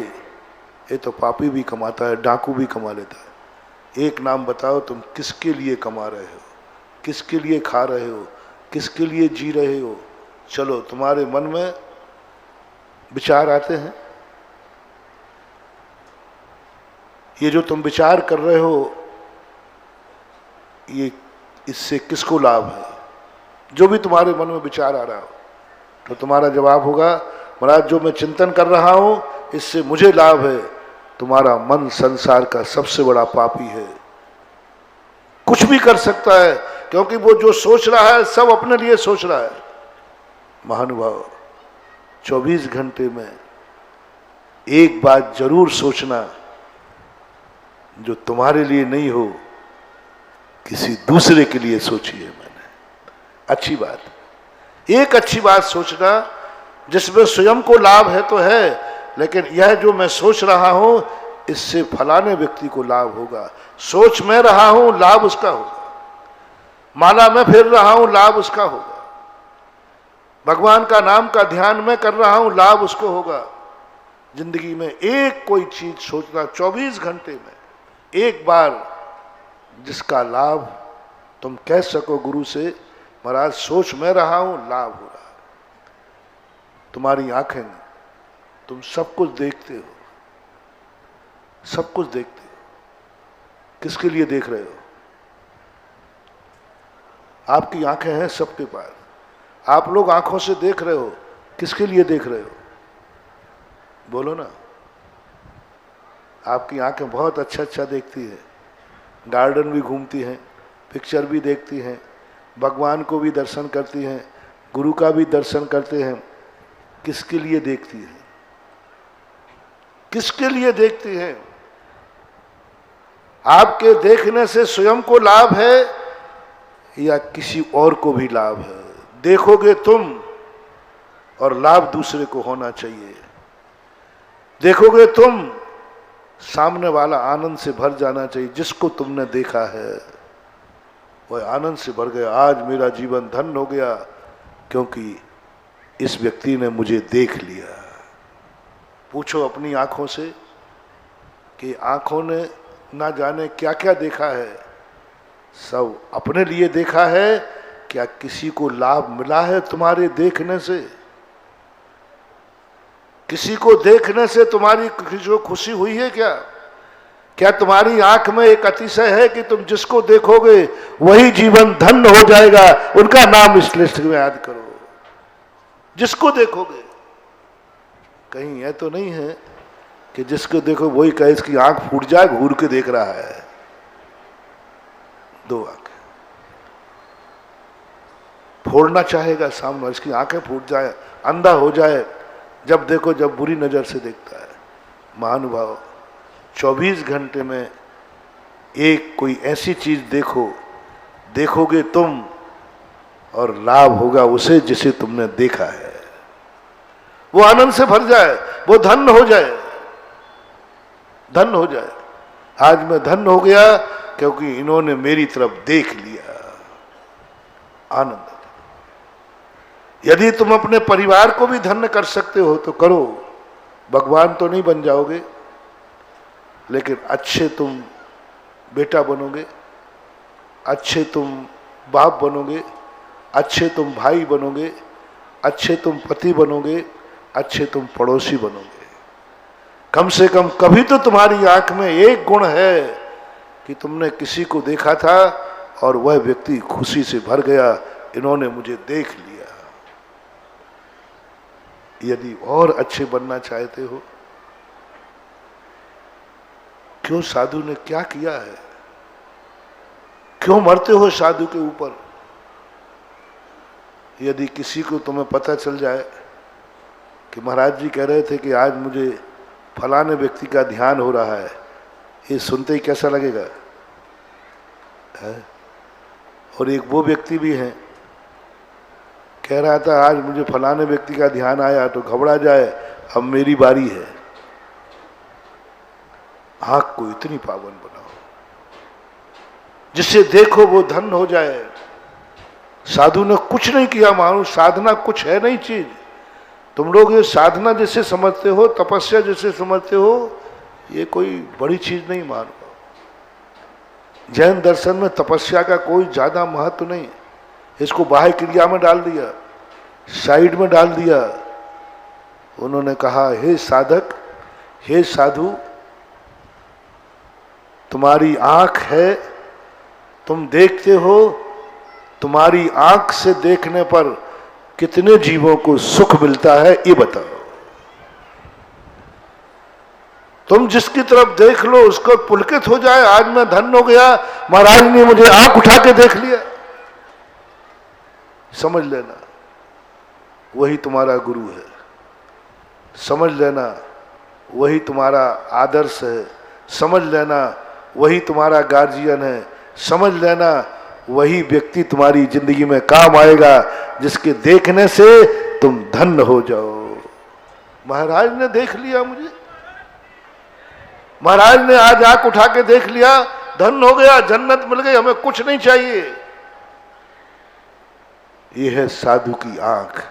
ये तो पापी भी कमाता है, डाकू भी कमा लेता है। एक नाम बताओ, तुम किसके लिए कमा रहे हो, किसके लिए खा रहे हो, किसके लिए जी रहे हो। चलो, तुम्हारे मन में विचार आते हैं, ये जो तुम विचार कर रहे हो, ये इससे किसको लाभ है? जो भी तुम्हारे मन में विचार आ रहा हो, तो तुम्हारा जवाब होगा, महाराज जो मैं चिंतन कर रहा हूं इससे मुझे लाभ है। तुम्हारा मन संसार का सबसे बड़ा पापी है, कुछ भी कर सकता है, क्योंकि वो जो सोच रहा है सब अपने लिए सोच रहा है। महानुभाव, 24 घंटे में एक बात जरूर सोचना, जो तुम्हारे लिए नहीं हो, किसी दूसरे के लिए सोचिए। मैंने अच्छी बात, एक अच्छी बात सोचना जिसमें स्वयं को लाभ है तो है, लेकिन यह जो मैं सोच रहा हूं इससे फलाने व्यक्ति को लाभ होगा। सोच मैं रहा हूं, लाभ उसका होगा। माला मैं फेर रहा हूं, लाभ उसका होगा। भगवान का नाम का ध्यान मैं कर रहा हूं, लाभ उसको होगा। जिंदगी में एक कोई चीज सोचना 24 घंटे में एक बार, जिसका लाभ तुम कह सको गुरु से, महाराज सोच मैं रहा हूं, लाभ हो रहा है। तुम्हारी आंखें, तुम सब कुछ देखते हो, सब कुछ देखते हो, किसके लिए देख रहे हो? आपकी आंखें हैं सबके पास, आप लोग आंखों से देख रहे हो, किसके लिए देख रहे हो? बोलो ना। आपकी आंखें बहुत अच्छा अच्छा देखती है, गार्डन भी घूमती हैं, पिक्चर भी देखती हैं, भगवान को भी दर्शन करती हैं, गुरु का भी दर्शन करते हैं। किसके लिए देखती हैं? किसके लिए देखती हैं? आपके देखने से स्वयं को लाभ है या किसी और को भी लाभ है? देखोगे तुम और लाभ दूसरे को होना चाहिए। देखोगे तुम, सामने वाला आनंद से भर जाना चाहिए जिसको तुमने देखा है। वह आनंद से भर गया। आज मेरा जीवन धन्य हो गया क्योंकि इस व्यक्ति ने मुझे देख लिया। पूछो अपनी आंखों से कि आंखों ने ना जाने क्या क्या देखा है, सब अपने लिए देखा है। क्या किसी को लाभ मिला है तुम्हारे देखने से? किसी को देखने से तुम्हारी किसी को खुशी हुई है क्या? क्या तुम्हारी आंख में एक अतिशय है कि तुम जिसको देखोगे वही जीवन धन्य हो जाएगा? उनका नाम इस लिस्ट में याद करो। जिसको देखोगे, कहीं यह तो नहीं है कि जिसको देखो वही कहे इसकी आंख फूट जाए, घूर के देख रहा है। दो आंखें फोड़ना चाहेगा सामने, इसकी आंखें फूट जाए, अंधा हो जाए, जब देखो जब बुरी नजर से देखता है। महानुभाव, 24 घंटे में एक कोई ऐसी चीज देखोगे तुम, और लाभ होगा उसे जिसे तुमने देखा है। वो आनंद से भर जाए, वो धन्य हो जाए, धन्य हो जाए। आज मैं धन्य हो गया क्योंकि इन्होंने मेरी तरफ देख लिया। आनंद। यदि तुम अपने परिवार को भी धन्य कर सकते हो तो करो। भगवान तो नहीं बन जाओगे, लेकिन अच्छे तुम बेटा बनोगे, अच्छे तुम बाप बनोगे, अच्छे तुम भाई बनोगे, अच्छे तुम पति बनोगे, अच्छे तुम पड़ोसी बनोगे। कम से कम कभी तो तुम्हारी आंख में एक गुण है कि तुमने किसी को देखा था और वह व्यक्ति खुशी से भर गया, इन्होंने मुझे देख लिया। यदि और अच्छे बनना चाहते हो, क्यों साधु ने क्या किया है? क्यों मरते हो साधु के ऊपर? यदि किसी को तुम्हें पता चल जाए कि महाराज जी कह रहे थे कि आज मुझे फलाने व्यक्ति का ध्यान हो रहा है, ये सुनते ही कैसा लगेगा है? और एक वो व्यक्ति भी है कह रहा था आज मुझे फलाने व्यक्ति का ध्यान आया, तो घबरा जाए, अब मेरी बारी है। आंख को इतनी पावन बनाओ जिससे देखो वो धन्य हो जाए। साधु ने कुछ नहीं किया मानो, साधना कुछ है नहीं चीज। तुम लोग ये साधना जैसे समझते हो, तपस्या जैसे समझते हो, ये कोई बड़ी चीज नहीं मानो। जैन दर्शन में तपस्या का कोई ज्यादा महत्व नहीं। इसको बाह्य क्रिया में डाल दिया, साइड में डाल दिया। उन्होंने कहा हे साधक, हे साधु, तुम्हारी आंख है, तुम देखते हो, तुम्हारी आंख से देखने पर कितने जीवों को सुख मिलता है ये बताओ। तुम जिसकी तरफ देख लो उसको पुलकित हो जाए, आज मैं धन्य हो गया, महाराज ने मुझे आंख उठा के देख लिया। समझ लेना वही तुम्हारा गुरु है, समझ लेना वही तुम्हारा आदर्श है, समझ लेना वही तुम्हारा गार्जियन है, समझ लेना वही व्यक्ति तुम्हारी जिंदगी में काम आएगा जिसके देखने से तुम धन्य हो जाओ। महाराज ने देख लिया मुझे, महाराज ने आज आंख उठा के देख लिया, धन्य हो गया, जन्नत मिल गई, हमें कुछ नहीं चाहिए। ये है साधु की आंख।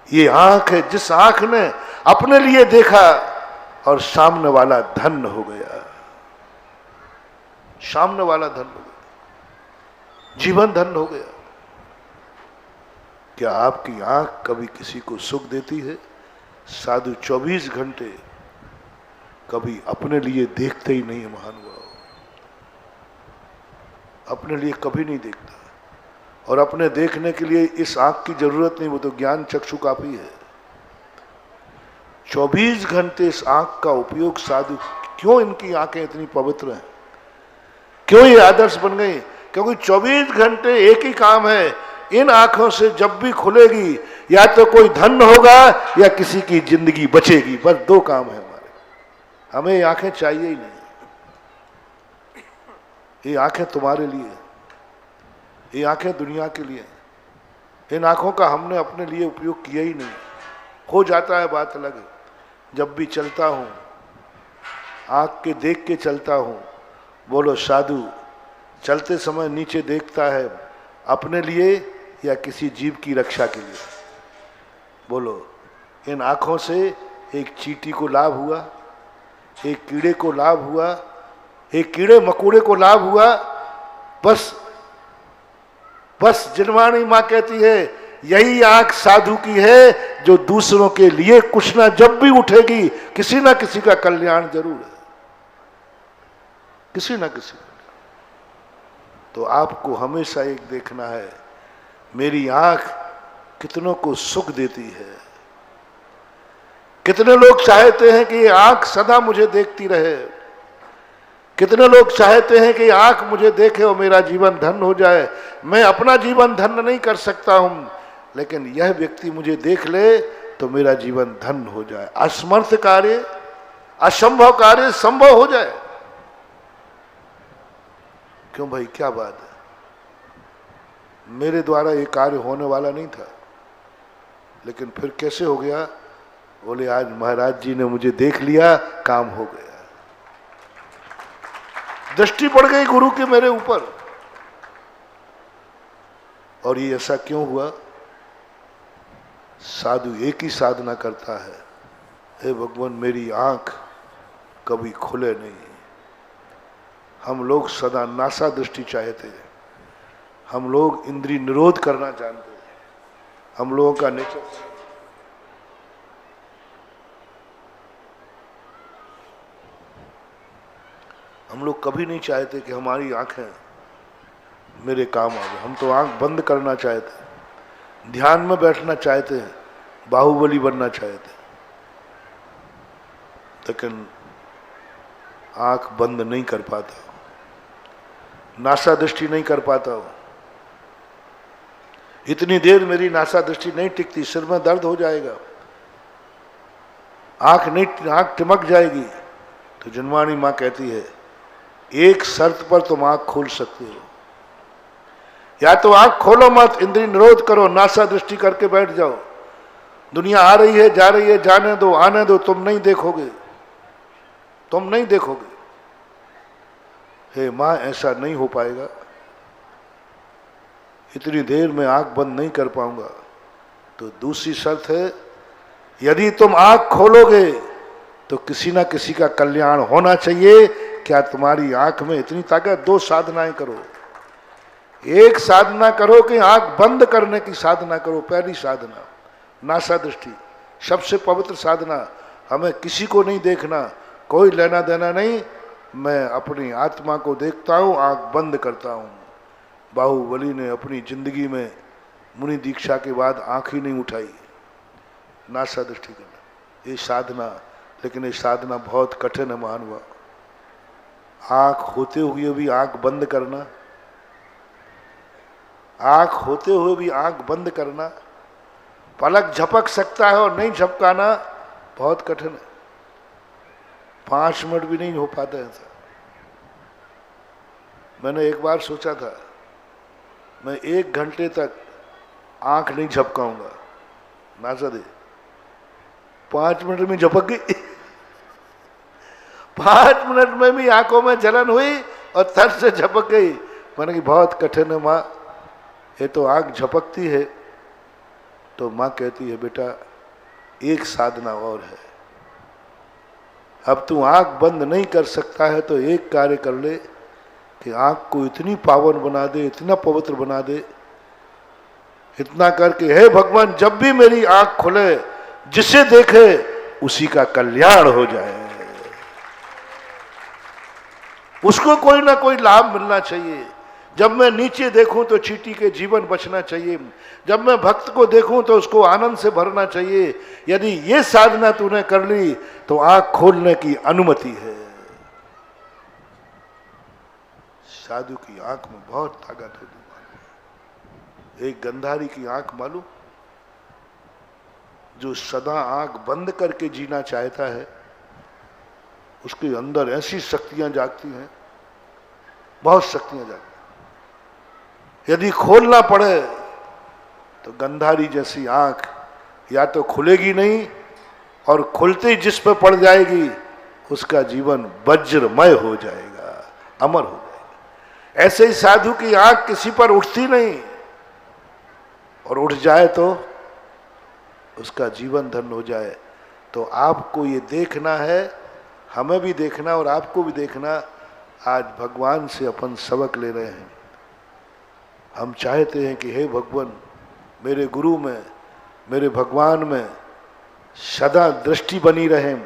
ये आंख है जिस आंख ने अपने लिए देखा और सामने वाला धन्य हो गया, सामने वाला धन्य हो गया, जीवन धन्य हो गया। क्या आपकी आंख कभी किसी को सुख देती है? साधु 24 घंटे कभी अपने लिए देखते ही नहीं है महानुभाव, अपने लिए कभी नहीं देखता। और अपने देखने के लिए इस आंख की जरूरत नहीं, वो तो ज्ञान चक्षु काफी है। 24 घंटे इस आंख का उपयोग साधु, क्यों इनकी आंखें इतनी पवित्र हैं, क्यों ये आदर्श बन गई? क्योंकि 24 घंटे एक ही काम है, इन आंखों से जब भी खुलेगी या तो कोई धन्य होगा या किसी की जिंदगी बचेगी। बस दो काम है हमारे, हमें ये आंखें चाहिए ही नहीं। ये आंखें तुम्हारे लिए, ये आंखें दुनिया के लिए। इन आंखों का हमने अपने लिए उपयोग किया ही नहीं। हो जाता है बात अलग है, जब भी चलता हूँ आंख के देख के चलता हूँ। बोलो साधु, चलते समय नीचे देखता है अपने लिए या किसी जीव की रक्षा के लिए? बोलो, इन आंखों से एक चींटी को लाभ हुआ, एक कीड़े को लाभ हुआ, एक कीड़े मकोड़े को लाभ हुआ? बस जिनवाणी मां कहती है यही आंख साधु की है जो दूसरों के लिए कुछ ना जब भी उठेगी किसी ना किसी का कल्याण जरूर है, किसी ना किसी का। तो आपको हमेशा एक देखना है, मेरी आंख कितनों को सुख देती है। कितने लोग चाहते हैं कि ये आंख सदा मुझे देखती रहे, कितने लोग चाहते हैं कि आंख मुझे देखे और मेरा जीवन धन्य हो जाए। मैं अपना जीवन धन्य नहीं कर सकता हूं, लेकिन यह व्यक्ति मुझे देख ले तो मेरा जीवन धन्य हो जाए, असमर्थ कार्य, असंभव कार्य संभव हो जाए। क्यों भाई, क्या बात है? मेरे द्वारा ये कार्य होने वाला नहीं था, लेकिन फिर कैसे हो गया? बोले आज महाराज जी ने मुझे देख लिया, काम हो गया, दृष्टि पड़ गई गुरु की मेरे ऊपर। और ये ऐसा क्यों हुआ? साधु एक ही साधना करता है, हे भगवान मेरी आंख कभी खुले नहीं। हम लोग सदा नासा दृष्टि चाहते हैं, हम लोग इंद्रिय निरोध करना जानते हैं, हम लोगों का नेचर। हम लोग कभी नहीं चाहते कि हमारी आंखें मेरे काम आवे। हम तो आंख बंद करना चाहते हैं, ध्यान में बैठना चाहते हैं, बाहुबली बनना चाहते हैं, लेकिन आंख बंद नहीं कर पाता, नासा दृष्टि नहीं कर पाता हूं। इतनी देर मेरी नासा दृष्टि नहीं टिकती, सिर में दर्द हो जाएगा, आंख टिमक जाएगी। तो जनवाणी मां कहती है एक शर्त पर तुम आंख खोल सकते हो, या तो आंख खोलो मत, इंद्रिय निरोध करो, नासा दृष्टि करके बैठ जाओ। दुनिया आ रही है, जा रही है, जाने दो, आने दो, तुम नहीं देखोगे, तुम नहीं देखोगे। हे मां, ऐसा नहीं हो पाएगा, इतनी देर में आंख बंद नहीं कर पाऊंगा। तो दूसरी शर्त है, यदि तुम आंख खोलोगे तो किसी ना किसी का कल्याण होना चाहिए। क्या तुम्हारी आंख में इतनी ताकत? दो साधनाएं करो। एक साधना करो कि आंख बंद करने की साधना करो, पहली साधना नासा दृष्टि, सबसे पवित्र साधना। हमें किसी को नहीं देखना, कोई लेना देना नहीं, मैं अपनी आत्मा को देखता हूं, आंख बंद करता हूं। बाहुबली ने अपनी जिंदगी में मुनि दीक्षा के बाद आंख ही नहीं उठाई, नासा दृष्टि करना, ये साधना। लेकिन ये साधना बहुत कठिन है महानुभाव। आंख होते हुए भी आंख बंद करना, आंख होते हुए भी आंख बंद करना, पलक झपक सकता है और नहीं झपकाना बहुत कठिन है। 5 मिनट भी नहीं हो पाता ऐसा। मैंने एक बार सोचा था मैं 1 घंटे तक आंख नहीं झपकाऊंगा, नासा दे, 5 मिनट में झपक गई। 5 मिनट में भी आंखों में जलन हुई और थर से झपक गई। मैंने कहा बहुत कठिन है माँ, ये तो आंख झपकती है। तो माँ कहती है बेटा एक साधना और है, अब तू आंख बंद नहीं कर सकता है तो एक कार्य कर ले कि आंख को इतनी पावन बना दे, इतना पवित्र बना दे, इतना करके हे भगवान जब भी मेरी आंख खुले जिसे देखे उसी का कल्याण हो जाए, उसको कोई ना कोई लाभ मिलना चाहिए। जब मैं नीचे देखूं तो चींटी के जीवन बचना चाहिए, जब मैं भक्त को देखूं तो उसको आनंद से भरना चाहिए। यदि ये साधना तूने कर ली तो आंख खोलने की अनुमति है। साधु की आंख में बहुत ताकत होती है। एक गंधारी की आंख मालूम, जो सदा आंख बंद करके जीना चाहता है उसके अंदर ऐसी शक्तियां जागती हैं, बहुत शक्तियां जागती। यदि खोलना पड़े तो गंधारी जैसी आंख या तो खुलेगी नहीं और खुलते ही जिस पर पड़ जाएगी उसका जीवन वज्रमय हो जाएगा, अमर हो जाएगा। ऐसे ही साधु की आंख किसी पर उठती नहीं, और उठ जाए तो उसका जीवन धन्य हो जाए। तो आपको ये देखना है, हमें भी देखना और आपको भी देखना। आज भगवान से अपन सबक ले रहे हैं। हम चाहते हैं कि हे भगवान, मेरे गुरु में, मेरे भगवान में सदा दृष्टि बनी रहे,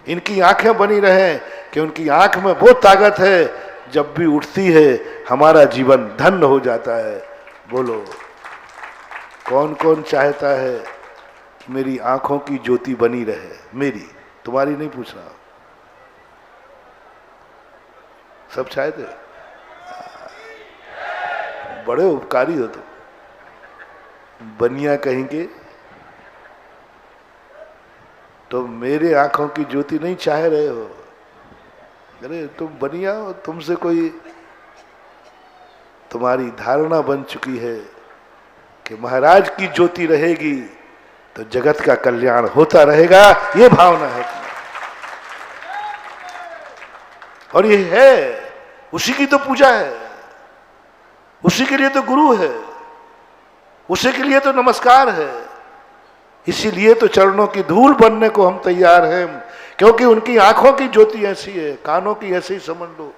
इनकी आंखें बनी रहें कि उनकी आंख में वो ताकत है, जब भी उठती है हमारा जीवन धन्य हो जाता है। बोलो, कौन कौन चाहता है कि मेरी आंखों की ज्योति बनी रहे? मेरी, तुम्हारी नहीं पूछ रहा, सब चाहते। बड़े उपकारी हो तुम, बनिया कहेंगे तो मेरे आंखों की ज्योति नहीं चाह रहे हो। अरे तुम बनिया हो, तुमसे कोई, तुम्हारी धारणा बन चुकी है कि महाराज की ज्योति रहेगी तो जगत का कल्याण होता रहेगा, ये भावना है। और ये है, उसी की तो पूजा है, उसी के लिए तो गुरु है, उसी के लिए तो नमस्कार है। इसीलिए तो चरणों की धूल बनने को हम तैयार हैं, क्योंकि उनकी आंखों की ज्योति ऐसी है, कानों की ऐसे ही समझ लो।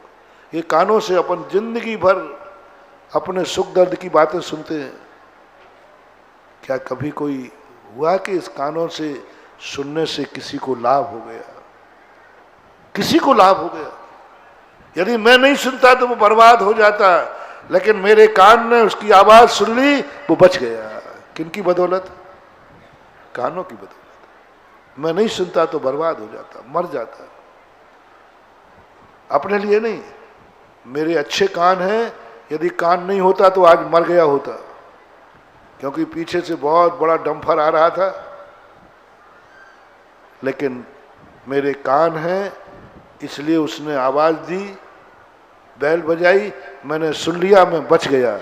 ये कानों से अपन जिंदगी भर अपने सुख दर्द की बातें सुनते हैं। क्या कभी कोई हुआ कि इस कानों से सुनने से किसी को लाभ हो गया? किसी को लाभ हो गया? यदि मैं नहीं सुनता तो वो बर्बाद हो जाता, लेकिन मेरे कान ने उसकी आवाज सुन ली, वो बच गया। किनकी बदौलत? कानों की बदौलत। मैं नहीं सुनता तो बर्बाद हो जाता, मर जाता। अपने लिए नहीं, मेरे अच्छे कान हैं, यदि कान नहीं होता तो आज मर गया होता, क्योंकि पीछे से बहुत बड़ा डंफर आ रहा था। लेकिन मेरे कान हैं, इसलिए उसने आवाज दी, बैल बजाई, मैंने सुन लिया, मैं बच गया।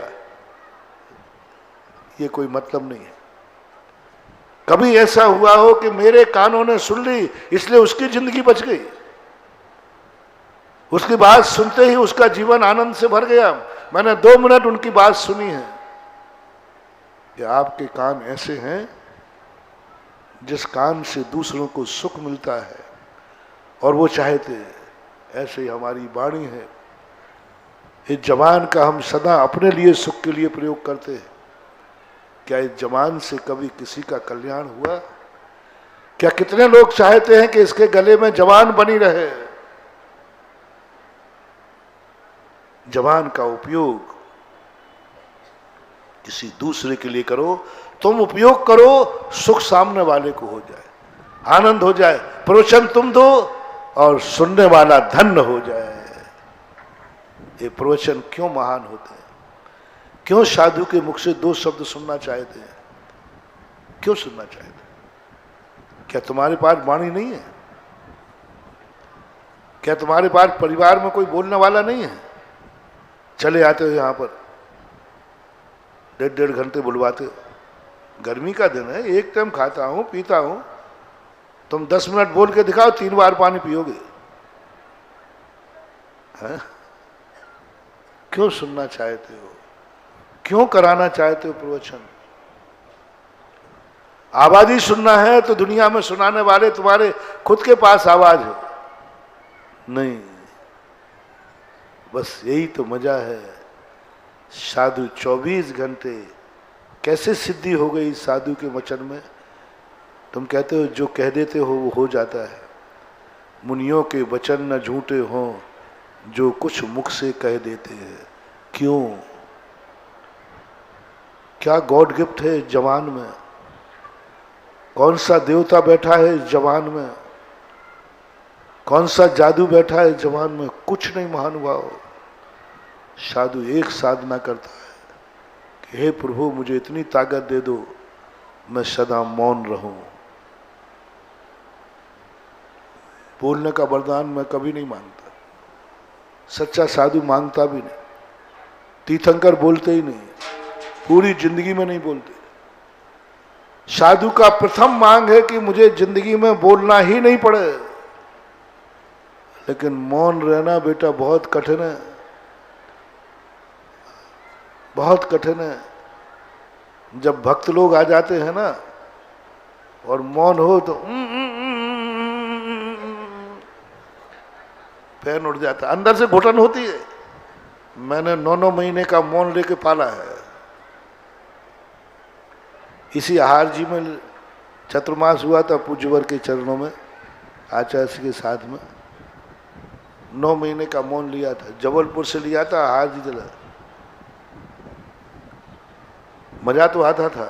ये कोई मतलब नहीं है। कभी ऐसा हुआ हो कि मेरे कानों ने सुन ली, इसलिए उसकी जिंदगी बच गई, उसकी बात सुनते ही उसका जीवन आनंद से भर गया। मैंने 2 मिनट उनकी बात सुनी है। कि आपके कान ऐसे हैं जिस कान से दूसरों को सुख मिलता है और वो चाहते हैं। ऐसे ही हमारी वाणी है, इस जबान का हम सदा अपने लिए सुख के लिए प्रयोग करते हैं। क्या इस जबान से कभी किसी का कल्याण हुआ? क्या कितने लोग चाहते हैं कि इसके गले में जबान बनी रहे? जबान का उपयोग किसी दूसरे के लिए करो, तुम उपयोग करो, सुख सामने वाले को हो जाए, आनंद हो जाए, प्रवचन तुम दो और सुनने वाला धन्य हो जाए। ये प्रवचन क्यों महान होते हैं? क्यों साधु के मुख से 2 शब्द सुनना चाहते हैं? क्यों सुनना चाहते हैं? क्या तुम्हारे पास वाणी नहीं है? क्या तुम्हारे पास परिवार में कोई बोलने वाला नहीं है? चले आते हो यहां पर, 1.5 घंटे बुलवाते हो। गर्मी का दिन है, एक टाइम खाता हूं, पीता हूं, तुम 10 मिनट बोल के दिखाओ, 3 बार पानी पियोगे। है? क्यों सुनना चाहते हो? क्यों कराना चाहते हो प्रवचन? आवाज ही सुनना है तो दुनिया में सुनाने वाले तुम्हारे खुद के पास आवाज है नहीं। बस यही तो मजा है। साधु 24 घंटे, कैसे सिद्धि हो गई साधु के वचन में? तुम कहते हो जो कह देते हो वो हो जाता है। मुनियों के वचन न झूठे हों, जो कुछ मुख से कह देते हैं। क्यों? क्या गॉड गिफ्ट है इस जवान में? कौन सा देवता बैठा है इस जवान में? कौन सा जादू बैठा है इस जवान में? कुछ नहीं महानुभाव। साधु एक साधना करता है कि हे प्रभु, मुझे इतनी ताकत दे दो, मैं सदा मौन रहूं। बोलने का वरदान मैं कभी नहीं मांगता, सच्चा साधु मांगता भी नहीं। तीर्थंकर बोलते ही नहीं, पूरी जिंदगी में नहीं बोलते। साधु का प्रथम मांग है कि मुझे जिंदगी में बोलना ही नहीं पड़े। लेकिन मौन रहना बेटा बहुत कठिन है। बहुत कठिन है। जब भक्त लोग आ जाते हैं ना और मौन हो तो फैन उड़ जाता, अंदर से घुटन होती है। मैंने 9 महीने का मौन लेके पाला है। इसी आहार जी में चतुर्मास हुआ था पूज्यवर के चरणों में, आचार्य के साथ में 9 महीने का मौन लिया था। जबलपुर से लिया था आहार जी जिला। मजा तो आता था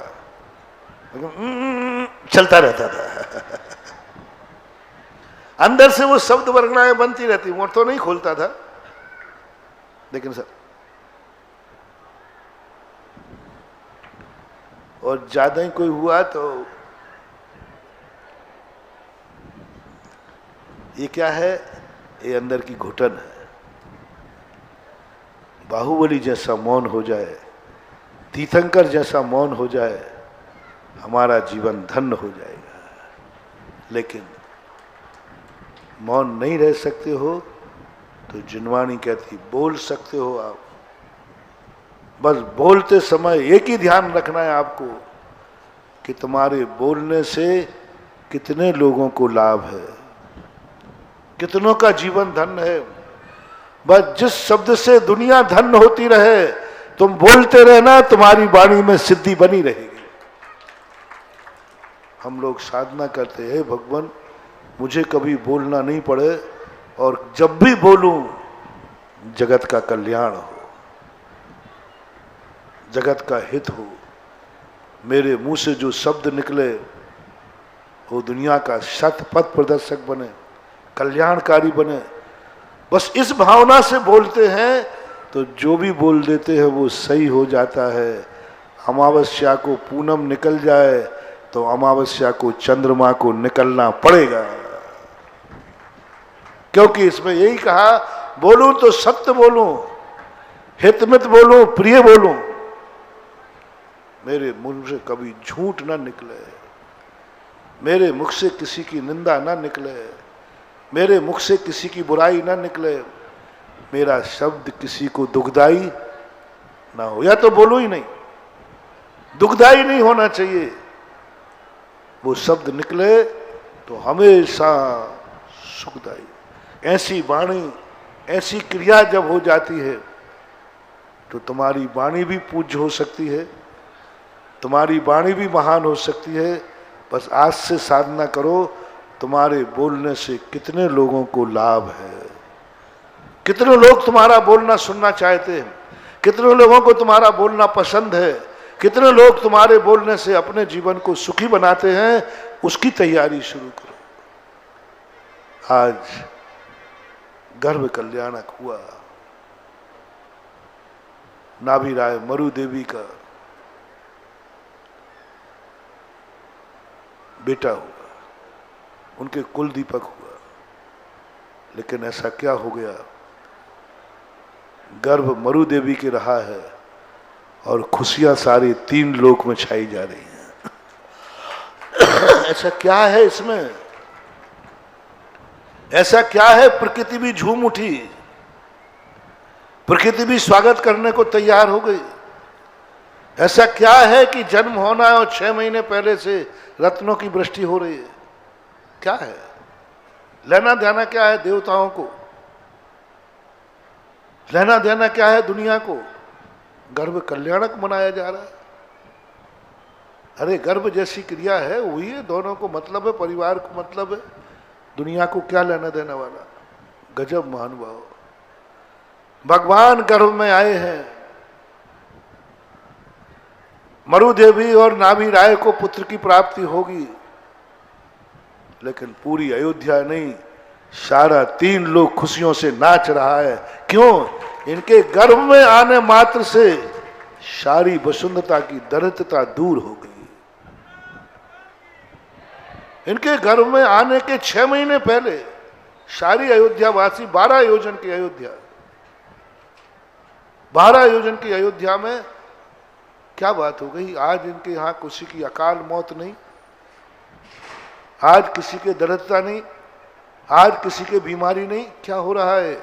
लेकिन चलता रहता था। अंदर से वो शब्द वर्गणाएं बनती रहती, मुंह तो नहीं खोलता था लेकिन सर। और ज्यादा ही कोई हुआ तो ये क्या है, ये अंदर की घुटन है। बाहुबली जैसा मौन हो जाए, तीर्थंकर जैसा मौन हो जाए, हमारा जीवन धन्य हो जाएगा। लेकिन मौन नहीं रह सकते हो तो जिनवाणी कहती बोल सकते हो आप। बस बोलते समय एक ही ध्यान रखना है आपको कि तुम्हारे बोलने से कितने लोगों को लाभ है, कितनों का जीवन धन्य है। बस जिस शब्द से दुनिया धन्य होती रहे तुम बोलते रहना, तुम्हारी वाणी में सिद्धि बनी रहेगी। हम लोग साधना करते हैं, भगवान मुझे कभी बोलना नहीं पड़े और जब भी बोलूं जगत का कल्याण हो, जगत का हित हो। मेरे मुंह से जो शब्द निकले वो दुनिया का शत पथ प्रदर्शक बने, कल्याणकारी बने। बस इस भावना से बोलते हैं तो जो भी बोल देते हैं वो सही हो जाता है। अमावस्या को पूनम निकल जाए तो अमावस्या को चंद्रमा को निकलना पड़ेगा, क्योंकि इसमें यही कहा बोलूं तो सत्य बोलूं, हितमित बोलूं, प्रिय बोलूं। मेरे मुंह से कभी झूठ ना निकले, मेरे मुख से किसी की निंदा ना निकले, मेरे मुख से किसी की बुराई ना निकले, मेरा शब्द किसी को दुखदाई ना हो। या तो बोलो ही नहीं, दुखदाई नहीं होना चाहिए। वो शब्द निकले तो हमेशा सुखदाई। ऐसी वाणी, ऐसी क्रिया जब हो जाती है तो तुम्हारी वाणी भी पूज्य हो सकती है, तुम्हारी वाणी भी महान हो सकती है। बस आज से साधना करो, तुम्हारे बोलने से कितने लोगों को लाभ है, कितने लोग तुम्हारा बोलना सुनना चाहते हैं, कितने लोगों को तुम्हारा बोलना पसंद है, कितने लोग तुम्हारे बोलने से अपने जीवन को सुखी बनाते हैं। उसकी तैयारी शुरू करो। आज गर्भ कल्याणक हुआ, नाभि राय मरु देवी का बेटा हुआ, उनके कुल दीपक हुआ। लेकिन ऐसा क्या हो गया, गर्भ मरु देवी के रहा है और खुशियां सारी 3 लोक में छाई जा रही हैं। ऐसा क्या है इसमें, ऐसा क्या है? प्रकृति भी झूम उठी, प्रकृति भी स्वागत करने को तैयार हो गई। ऐसा क्या है कि जन्म होना है और 6 महीने पहले से रत्नों की वृष्टि हो रही है? क्या है? लेना देना क्या है देवताओं को? लेना देना क्या है दुनिया को? गर्भ कल्याणक मनाया जा रहा है। अरे गर्भ जैसी क्रिया है वही है, दोनों को मतलब है, परिवार को मतलब है, दुनिया को क्या लेना देना वाला। गजब महानुभाव, भगवान गर्भ में आए हैं। मरु देवी और नाभि राय को पुत्र की प्राप्ति होगी, लेकिन पूरी अयोध्या नहीं, सारा 3 लोग खुशियों से नाच रहा है। क्यों? इनके गर्भ में आने मात्र से सारी वसुंधता की दरिद्रता दूर हो गई। इनके गर्भ में आने के 6 महीने पहले सारी अयोध्या वासी, 12 योजन की अयोध्या, 12 योजन की अयोध्या में क्या बात हो गई? आज इनके यहां किसी की अकाल मौत नहीं, आज किसी के दरिद्रता नहीं, आज किसी के बीमारी नहीं। क्या हो रहा है?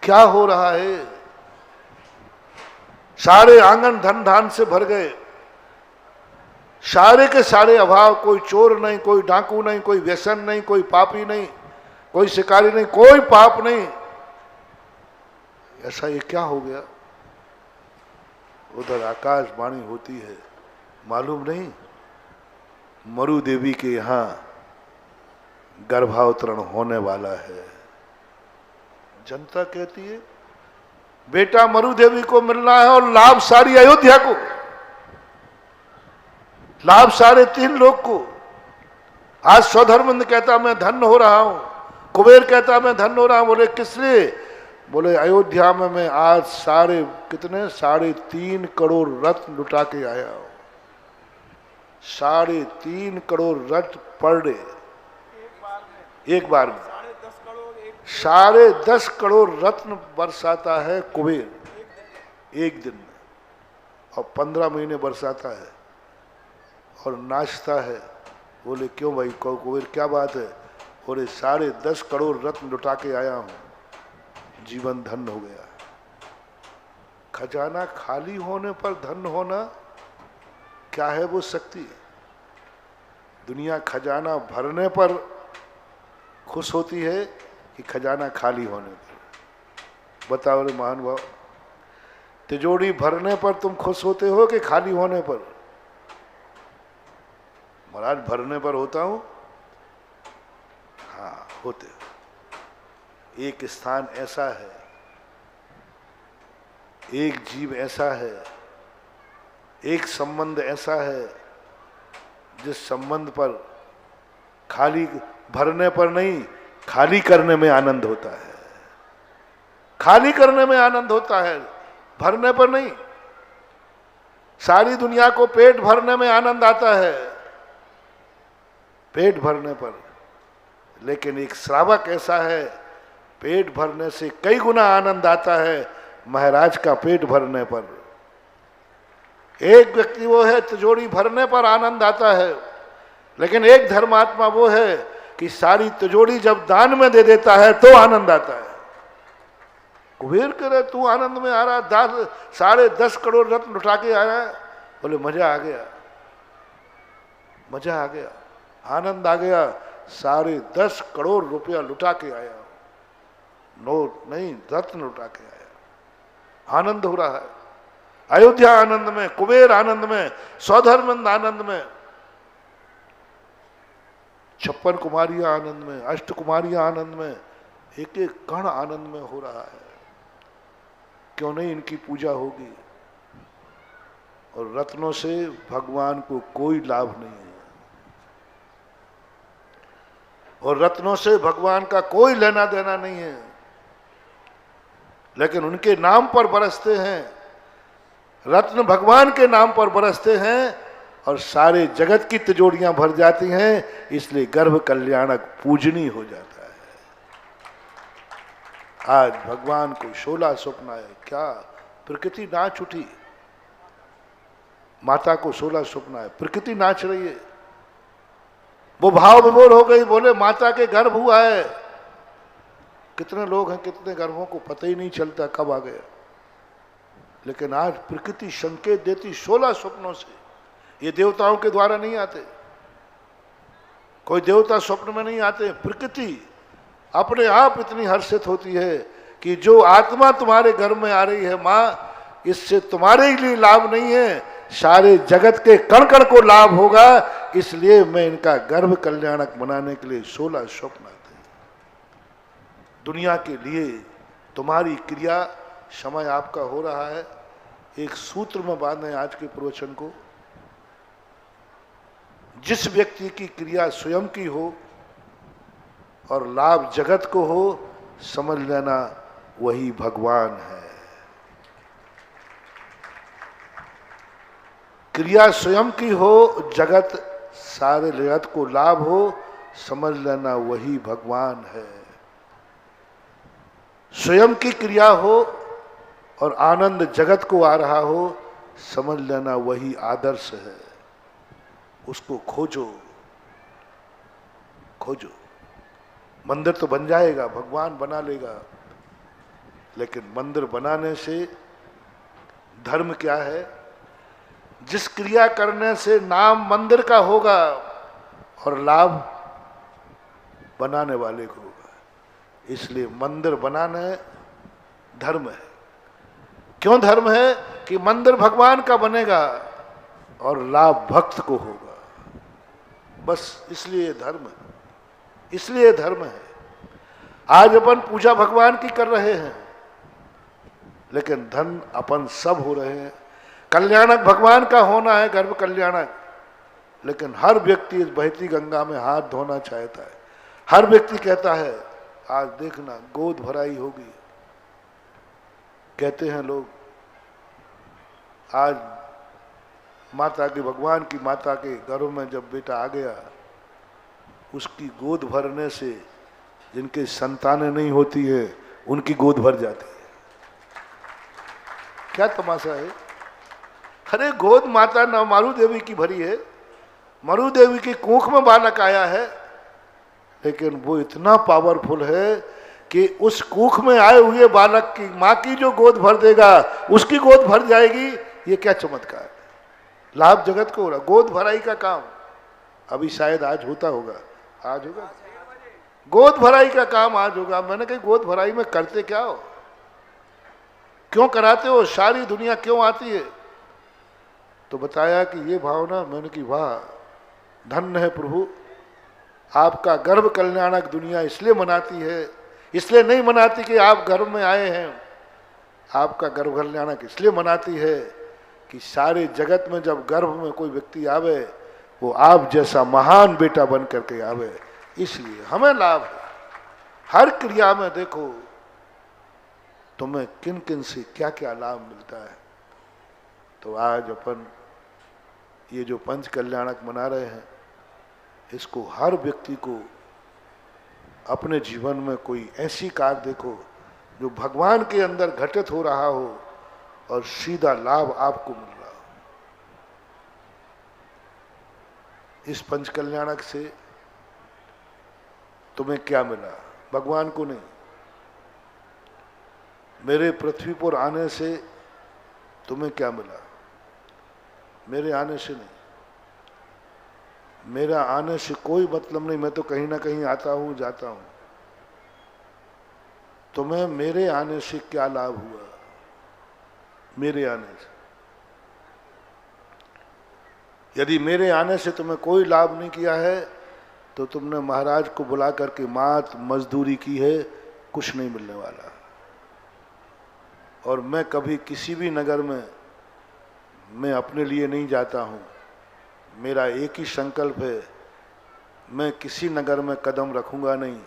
क्या हो रहा है? सारे आंगन धन धान से भर गए, सारे के सारे अभाव, कोई चोर नहीं, कोई डाकू नहीं, कोई व्यसन नहीं, कोई पापी नहीं, कोई शिकारी नहीं, कोई पाप नहीं। ऐसा ये क्या हो गया? उधर आकाशवाणी होती है, मालूम नहीं मरु देवी के यहां गर्भावतरण होने वाला है। जनता कहती है बेटा मरु देवी को मिलना है और लाभ सारी अयोध्या को, लाभ सारे 3 लोग को। आज स्वधर्मंद कहता मैं धन्य हो रहा हूं, कुबेर कहता मैं धन्य हो रहा हूं। बोले किस लिए? बोले अयोध्या में मैं आज सारे कितने 3.5 करोड़ रत्न लुटा के आया हूं। 3.5 करोड़ रत्न पर डे, एक बार में 10.5 करोड़ रत्न बरसाता है कुबेर एक दिन में, और 15 महीने बरसाता है और नाचता है। बोले क्यों भाई कुबेर क्या बात है? बोले 10.5 करोड़ रत्न लुटा के आया हूं, जीवन धन्य हो गया। खजाना खाली होने पर धन्य होना क्या है वो शक्ति? दुनिया खजाना भरने पर खुश होती है कि खजाना खाली होने पर? बताओ रे महानुभाव, तिजोरी भरने पर तुम खुश होते हो कि खाली होने पर? महाराज भरने पर होता हूं। हाँ होते हो। एक स्थान ऐसा है, एक जीव ऐसा है, एक संबंध ऐसा है जिस संबंध पर खाली भरने पर नहीं, खाली करने में आनंद होता है। खाली करने में आनंद होता है, भरने पर नहीं। सारी दुनिया को पेट भरने में आनंद आता है, पेट भरने पर। लेकिन एक श्रावक ऐसा है, पेट भरने से कई गुना आनंद आता है महाराज का पेट भरने पर। एक व्यक्ति वो है तिजोरी भरने पर आनंद आता है, लेकिन एक धर्मात्मा वो है कि सारी तिजोरी जब दान में दे देता है तो आनंद आता है। कुबेर कह रहे तू आनंद में आ रहा, 10.5 करोड़ रत्न लुटा के आया। बोले मजा आ गया, मजा आ गया, आनंद आ गया। 10.5 करोड़ रुपया लुटा के आया, नोट नहीं रत्न लुटा के आया। आनंद हो रहा है। अयोध्या आनंद में, कुबेर आनंद में, स्वधर्मंद आनंद में, 56 कुमारियां आनंद में, 8 कुमारियां आनंद में, एक एक कण आनंद में हो रहा है। क्यों नहीं इनकी पूजा होगी? और रत्नों से भगवान को कोई लाभ नहीं है, और रत्नों से भगवान का कोई लेना देना नहीं है, लेकिन उनके नाम पर बरसते हैं। रत्न भगवान के नाम पर बरसते हैं और सारे जगत की तिजोरियां भर जाती हैं, इसलिए गर्भ कल्याणक पूजनीय हो जाता है। आज भगवान को 16 स्वप्न आए। क्या प्रकृति नाच उठी? माता को 16 स्वप्न आए, प्रकृति नाच रही है। वो भाव विभोर हो गई, बोले माता के गर्भ हुआ है। कितने लोग हैं, कितने गर्भों को पता ही नहीं चलता कब आ गया। लेकिन आज प्रकृति संकेत देती 16 स्वप्नों से। ये देवताओं के द्वारा नहीं आते, कोई देवता स्वप्न में नहीं आते। प्रकृति अपने आप इतनी हर्षित होती है कि जो आत्मा तुम्हारे गर्भ में आ रही है माँ, इससे तुम्हारे लिए लाभ नहीं है, सारे जगत के कण कण को लाभ होगा। इसलिए मैं इनका गर्भ कल्याणक बनाने के लिए 16 स्वप्न आते हैं। दुनिया के लिए तुम्हारी क्रिया, समय आपका हो रहा है। एक सूत्र में बांधे आज के प्रवचन को। जिस व्यक्ति की क्रिया स्वयं की हो और लाभ जगत को हो, समझ लेना वही भगवान है। क्रिया स्वयं की हो, जगत सारे जगत को लाभ हो, समझ लेना वही भगवान है। स्वयं की क्रिया हो और आनंद जगत को आ रहा हो, समझ लेना वही आदर्श है। उसको खोजो, खोजो। मंदिर तो बन जाएगा, भगवान बना लेगा, लेकिन मंदिर बनाने से धर्म क्या है? जिस क्रिया करने से नाम मंदिर का होगा और लाभ बनाने वाले को होगा। इसलिए मंदिर बनाना धर्म है। क्यों धर्म है? कि मंदिर भगवान का बनेगा और लाभ भक्त को होगा। बस इसलिए धर्म है, इसलिए धर्म है। आज अपन पूजा भगवान की कर रहे हैं, लेकिन धन अपन सब हो रहे हैं। कल्याणक भगवान का होना है, गर्भ कल्याणक, लेकिन हर व्यक्ति इस बहती गंगा में हाथ धोना चाहता है। हर व्यक्ति कहता है आज देखना गोद भराई होगी। कहते हैं लोग आज माता के, भगवान की माता के गर्भ में जब बेटा आ गया, उसकी गोद भरने से जिनके संतानें नहीं होती है उनकी गोद भर जाती है। क्या तमाशा है? अरे गोद माता न मारू देवी की भरी है, मरु देवी की कोख में बालक आया है, लेकिन वो इतना पावरफुल है कि उस कोख में आए हुए बालक की माँ की जो गोद भर देगा उसकी गोद भर जाएगी। ये क्या चमत्कार है! लाभ जगत को हो रहा। गोद भराई का काम अभी शायद आज होता होगा, आज होगा गोद भराई का काम, आज होगा। मैंने कही गोद भराई में करते क्या हो, क्यों कराते हो, सारी दुनिया क्यों आती है? तो बताया कि ये भावना। मैंने की वाह, धन्य है प्रभु, आपका गर्भ कल्याणक दुनिया इसलिए मनाती है, इसलिए नहीं मनाती कि आप गर्भ में आए हैं। आपका गर्भ कल्याणक इसलिए मनाती है कि सारे जगत में जब गर्भ में कोई व्यक्ति आवे वो आप जैसा महान बेटा बन करके आवे। इसलिए हमें लाभ है। हर क्रिया में देखो तुम्हें किन किन से क्या क्या लाभ मिलता है। तो आज अपन ये जो पंच कल्याणक मना रहे हैं, इसको हर व्यक्ति को अपने जीवन में कोई ऐसी कार्य देखो जो भगवान के अंदर घटित हो रहा हो और सीधा लाभ आपको मिल रहा हो। इस पंच कल्याणक से तुम्हें क्या मिला? भगवान को नहीं। मेरे पृथ्वी पर आने से तुम्हें क्या मिला? मेरे आने से नहीं। मेरा आने से कोई मतलब नहीं, मैं तो कहीं ना कहीं आता हूं जाता हूं। तुम्हें मेरे आने से क्या लाभ हुआ? मेरे आने से, यदि मेरे आने से तुम्हें कोई लाभ नहीं किया है तो तुमने महाराज को बुला करके मात मजदूरी की है, कुछ नहीं मिलने वाला। और मैं कभी किसी भी नगर में मैं अपने लिए नहीं जाता हूं। मेरा एक ही संकल्प है, मैं किसी नगर में कदम रखूंगा नहीं,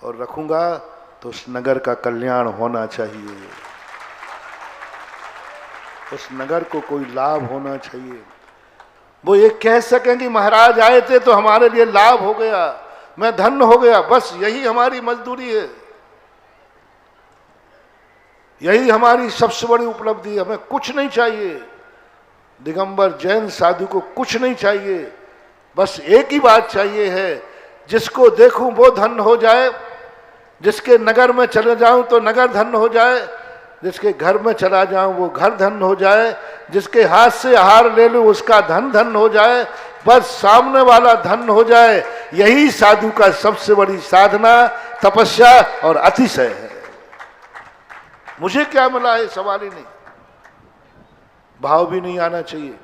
और रखूंगा तो उस नगर का कल्याण होना चाहिए, उस नगर को कोई लाभ होना चाहिए। वो ये कह सकें कि महाराज आए थे तो हमारे लिए लाभ हो गया, मैं धन्य हो गया। बस यही हमारी मजदूरी है, यही हमारी सबसे बड़ी उपलब्धि है। हमें कुछ नहीं चाहिए। दिगंबर जैन साधु को कुछ नहीं चाहिए, बस एक ही बात चाहिए है, जिसको देखूं वो धन्य हो जाए, जिसके नगर में चले जाऊं तो नगर धन्य हो जाए, जिसके घर में चला जाऊं वो घर धन्य हो जाए, जिसके हाथ से आहार ले लूं उसका धन धन्य हो जाए, बस सामने वाला धन्य हो जाए। यही साधु का सबसे बड़ी साधना, तपस्या और अतिशय है। मुझे क्या मिला है सवाल ही नहीं। भाव भी नहीं आना चाहिए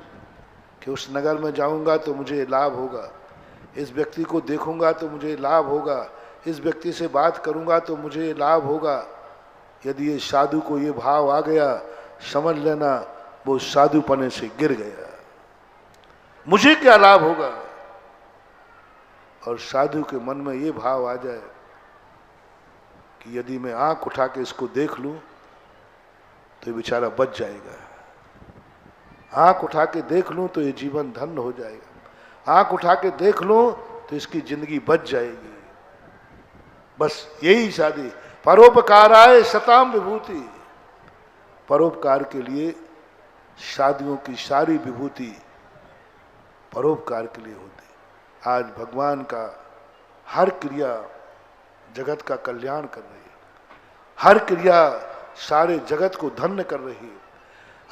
कि उस नगर में जाऊंगा तो मुझे लाभ होगा, इस व्यक्ति को देखूंगा तो मुझे लाभ होगा, इस व्यक्ति से बात करूंगा तो मुझे लाभ होगा। यदि ये साधु को ये भाव आ गया, समझ लेना वो साधुपने से गिर गया। मुझे क्या लाभ होगा? और साधु के मन में ये भाव आ जाए कि यदि मैं आंख उठा के इसको देख लूं तो ये बेचारा बच जाएगा, आंख उठा के देख लूं तो ये जीवन धन्य हो जाएगा, आंख उठा के देख लूं तो इसकी जिंदगी बच जाएगी। बस यही शादी। परोपकाराय सताम विभूति, परोपकार के लिए शादियों की सारी विभूति परोपकार के लिए होती। आज भगवान का हर क्रिया जगत का कल्याण कर रही है, हर क्रिया सारे जगत को धन्य कर रही है।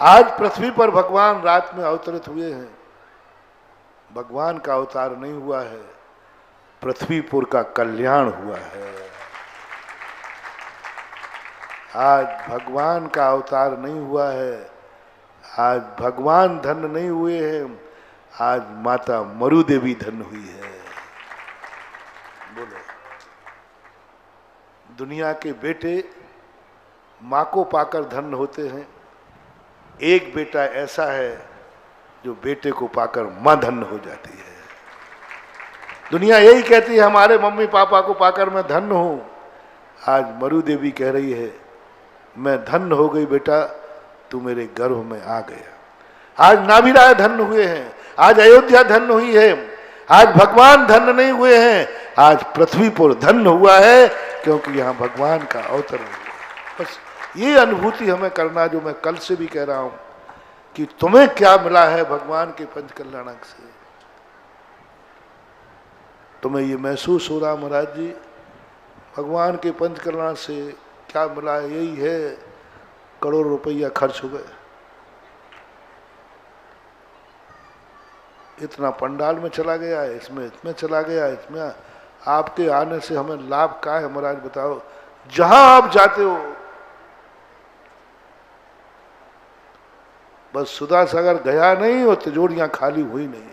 आज पृथ्वी पर भगवान रात में अवतरित हुए हैं। भगवान का अवतार नहीं हुआ है, पृथ्वीपुर का कल्याण हुआ है। आज भगवान का अवतार नहीं हुआ है, आज भगवान धन्य नहीं हुए हैं, आज माता मरु देवी धन्य हुई है। बोलो, दुनिया के बेटे माँ को पाकर धन्य होते हैं, एक बेटा ऐसा है जो बेटे को पाकर माँ धन्य हो जाती है। दुनिया यही कहती है हमारे मम्मी पापा को पाकर मैं धन्य हूं। आज मरु देवी कह रही है मैं धन्य हो गई बेटा, तू मेरे गर्भ में आ गया। आज नाभिराय धन्य हुए हैं, आज अयोध्या धन्य हुई है, आज भगवान धन्य नहीं हुए हैं, आज पृथ्वीपुर धन्य हुआ है, क्योंकि यहाँ भगवान का अवतरण हुआ। बस ये अनुभूति हमें करना, जो मैं कल से भी कह रहा हूं कि तुम्हें क्या मिला है भगवान के पंच कल्याणक से। तुम्हें ये महसूस हो रहा महाराज जी भगवान के पंच कल्याण से क्या मिला है, यही है करोड़ रुपया खर्च हो गए, इतना पंडाल में चला गया, इसमें चला गया, इसमें आपके आने से हमें लाभ क्या है महाराज बताओ। जहां आप जाते हो बस सुधा सागर गया नहीं और तिजोरियां खाली हुई नहीं।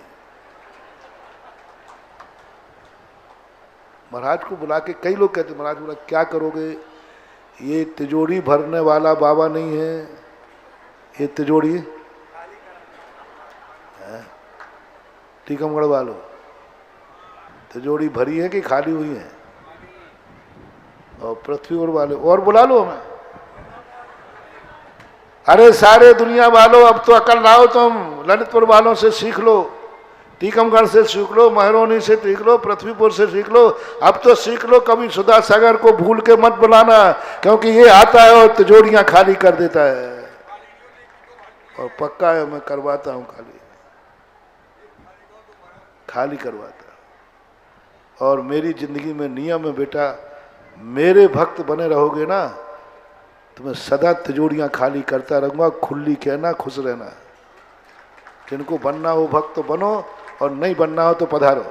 महाराज को बुला के कई लोग कहते महाराज बोला क्या करोगे, ये तिजोरी भरने वाला बाबा नहीं है, ये तिजोरी टीकमगढ़ वालों तिजोरी भरी है कि खाली हुई है, और पृथ्वीपुर वाले और बुला लो हमें। अरे सारे दुनिया वालों अब तो अकल लाओ, तुम ललितपुर वालों से सीख लो, टीकमगढ़ से सीख लो, महरौनी से सीख लो, पृथ्वीपुर से सीख लो, अब तो सीख लो। कभी सुधा सागर को भूल के मत बुलाना, क्योंकि ये आता है और तिजोरियां खाली कर देता है, और पक्का है मैं करवाता हूं, खाली करवाता। और मेरी जिंदगी में नियम है बेटा, मेरे भक्त बने रहोगे ना तो मैं सदा तिजोरियां खाली करता रहूंगा। खुली कहना, खुश रहना। जिनको बनना हो भक्त तो बनो, और नहीं बनना हो तो पधारो।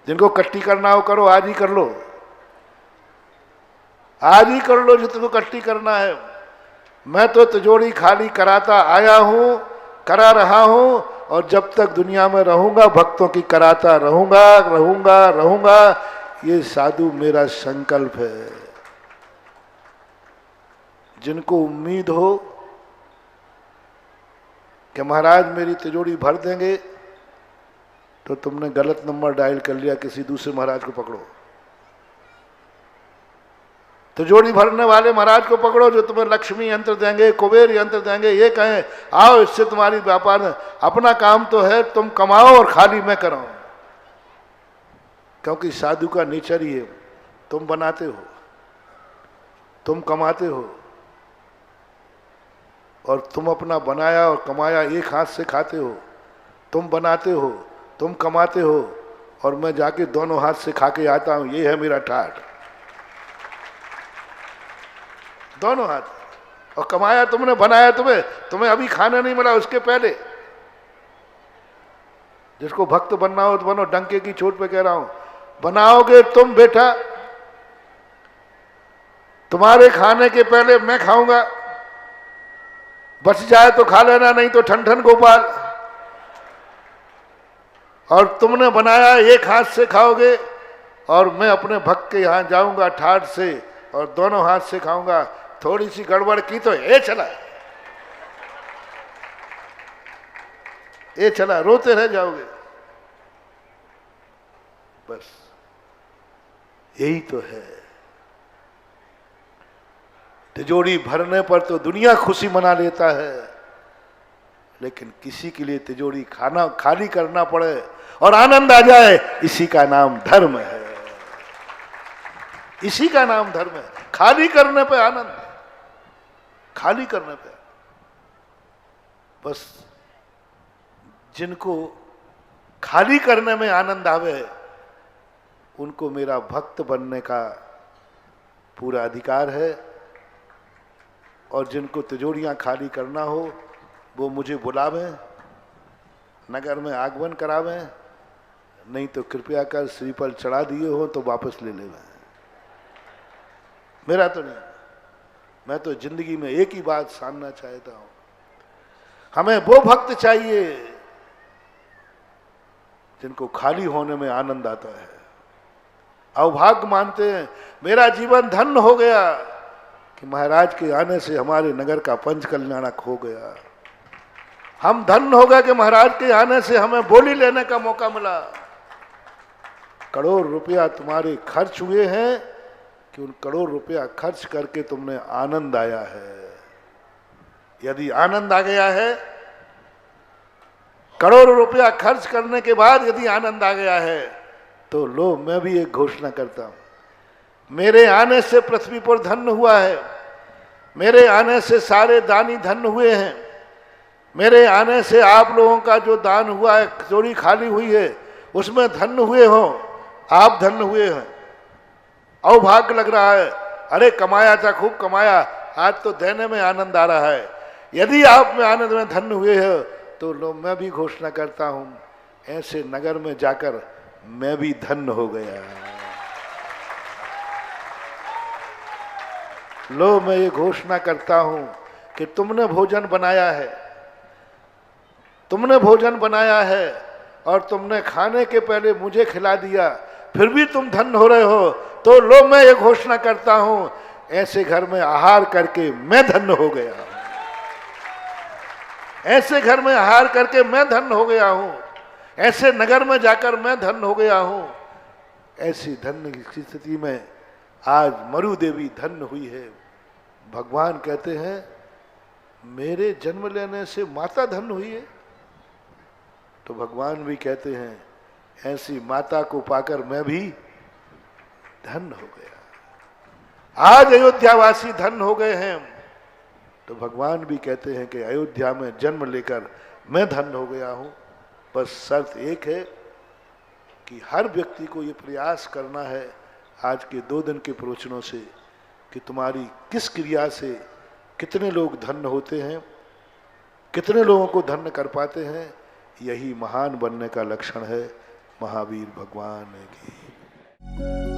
जिनको कट्टी करना हो करो, आज ही कर लो, आज ही कर लो जिनको कट्टी करना है। मैं तो तिजोरी खाली कराता आया हूं, करा रहा हूं, और जब तक दुनिया में रहूंगा भक्तों की कराता रहूंगा, रहूंगा, रहूंगा। ये साधु मेरा संकल्प है। जिनको उम्मीद हो कि महाराज मेरी तिजोरी भर देंगे, तो तुमने गलत नंबर डायल कर लिया, किसी दूसरे महाराज को पकड़ो। तिजोरी भरने वाले महाराज को पकड़ो जो तुम्हें लक्ष्मी यंत्र देंगे, कुबेर यंत्र देंगे, ये कहें आओ इससे तुम्हारी व्यापार है। अपना काम तो है तुम कमाओ और खाली मैं कराऊं, क्योंकि साधु का नेचर ही है, तुम बनाते हो, तुम कमाते हो, और तुम अपना बनाया और कमाया एक हाथ से खाते हो। तुम बनाते हो, तुम कमाते हो, और मैं जाके दोनों हाथ से खा के आता हूं। ये है मेरा ठाठ, दोनों हाथ। और कमाया तुमने, बनाया तुम्हें अभी खाना नहीं मिला, उसके पहले। जिसको भक्त बनना हो तो बनो, डंके की चोट पे कह रहा हूं। बनाओगे तुम बेटा, तुम्हारे खाने के पहले मैं खाऊंगा, बच जाए तो खा लेना, नहीं तो ठन ठन गोपाल। और तुमने बनाया एक हाथ से खाओगे, और मैं अपने भक्त के यहां जाऊंगा ठाठ से, और दोनों हाथ से खाऊंगा। थोड़ी सी गड़बड़ की तो ये चला, रोते रह जाओगे। बस यही तो है। तिजोरी भरने पर तो दुनिया खुशी मना लेता है, लेकिन किसी के लिए तिजोरी खाली करना पड़े और आनंद आ जाए, इसी का नाम धर्म है। इसी का नाम धर्म है। खाली करने पे आनंद, खाली करने पे। बस जिनको खाली करने में आनंद आवे, उनको मेरा भक्त बनने का पूरा अधिकार है। और जिनको तिजोरियां खाली करना हो वो मुझे बुलावें, नगर में आगमन करावें, नहीं तो कृपया कर श्रीफल चढ़ा दिए हो तो वापस ले लेवें। मेरा तो नहीं, मैं तो जिंदगी में एक ही बात जानना चाहता हूं, हमें वो भक्त चाहिए जिनको खाली होने में आनंद आता है, अवभाग्य मानते हैं मेरा जीवन धन्य हो गया कि महाराज के आने से हमारे नगर का पंच कल्याणक हो गया, हम धन्य हो गए कि महाराज के आने से हमें बोली लेने का मौका मिला। करोड़ रुपया तुम्हारे खर्च हुए हैं कि उन करोड़ रुपया खर्च करके तुमने आनंद आया है। यदि आनंद आ गया है, करोड़ रुपया खर्च करने के बाद यदि आनंद आ गया है, तो लो मैं भी एक घोषणा करता हूं, मेरे आने से पृथ्वी पर धन्य हुआ है, मेरे आने से सारे दानी धन्य हुए हैं, मेरे आने से आप लोगों का जो दान हुआ है, तिजोरी खाली हुई है, उसमें धन्य हुए हो, आप धन्य हुए हैं। अवभाग्य लग रहा है, अरे कमाया था, खूब कमाया, आज तो देने में आनंद आ रहा है। यदि आप में आनंद में धन्य हुए हो तो लो मैं भी घोषणा करता हूं, ऐसे नगर में जाकर मैं भी धन्य हो गया। लो मैं ये घोषणा करता हूं कि तुमने भोजन बनाया है, तुमने भोजन बनाया है और तुमने खाने के पहले मुझे खिला दिया, फिर भी तुम धन्य हो रहे हो, तो लो मैं ये घोषणा करता हूं, ऐसे घर में आहार करके मैं धन्य हो गया, ऐसे घर में आहार करके मैं धन्य हो गया हूं, ऐसे नगर में जाकर मैं धन्य हो गया हूं। ऐसी धन्य की स्थिति में आज मरु देवी धन्य हुई है। भगवान कहते हैं मेरे जन्म लेने से माता धन्य हुई है, तो भगवान भी कहते हैं ऐसी माता को पाकर मैं भी धन्य हो गया। आज अयोध्यावासी धन्य हो गए हैं, तो भगवान भी कहते हैं कि अयोध्या में जन्म लेकर मैं धन्य हो गया हूं। बस शर्त एक है कि हर व्यक्ति को ये प्रयास करना है आज के 2 दिन के प्रवचनों से कि तुम्हारी किस क्रिया से कितने लोग धन्य होते हैं, कितने लोगों को धन्य कर पाते हैं। यही महान बनने का लक्षण है। महावीर भगवान की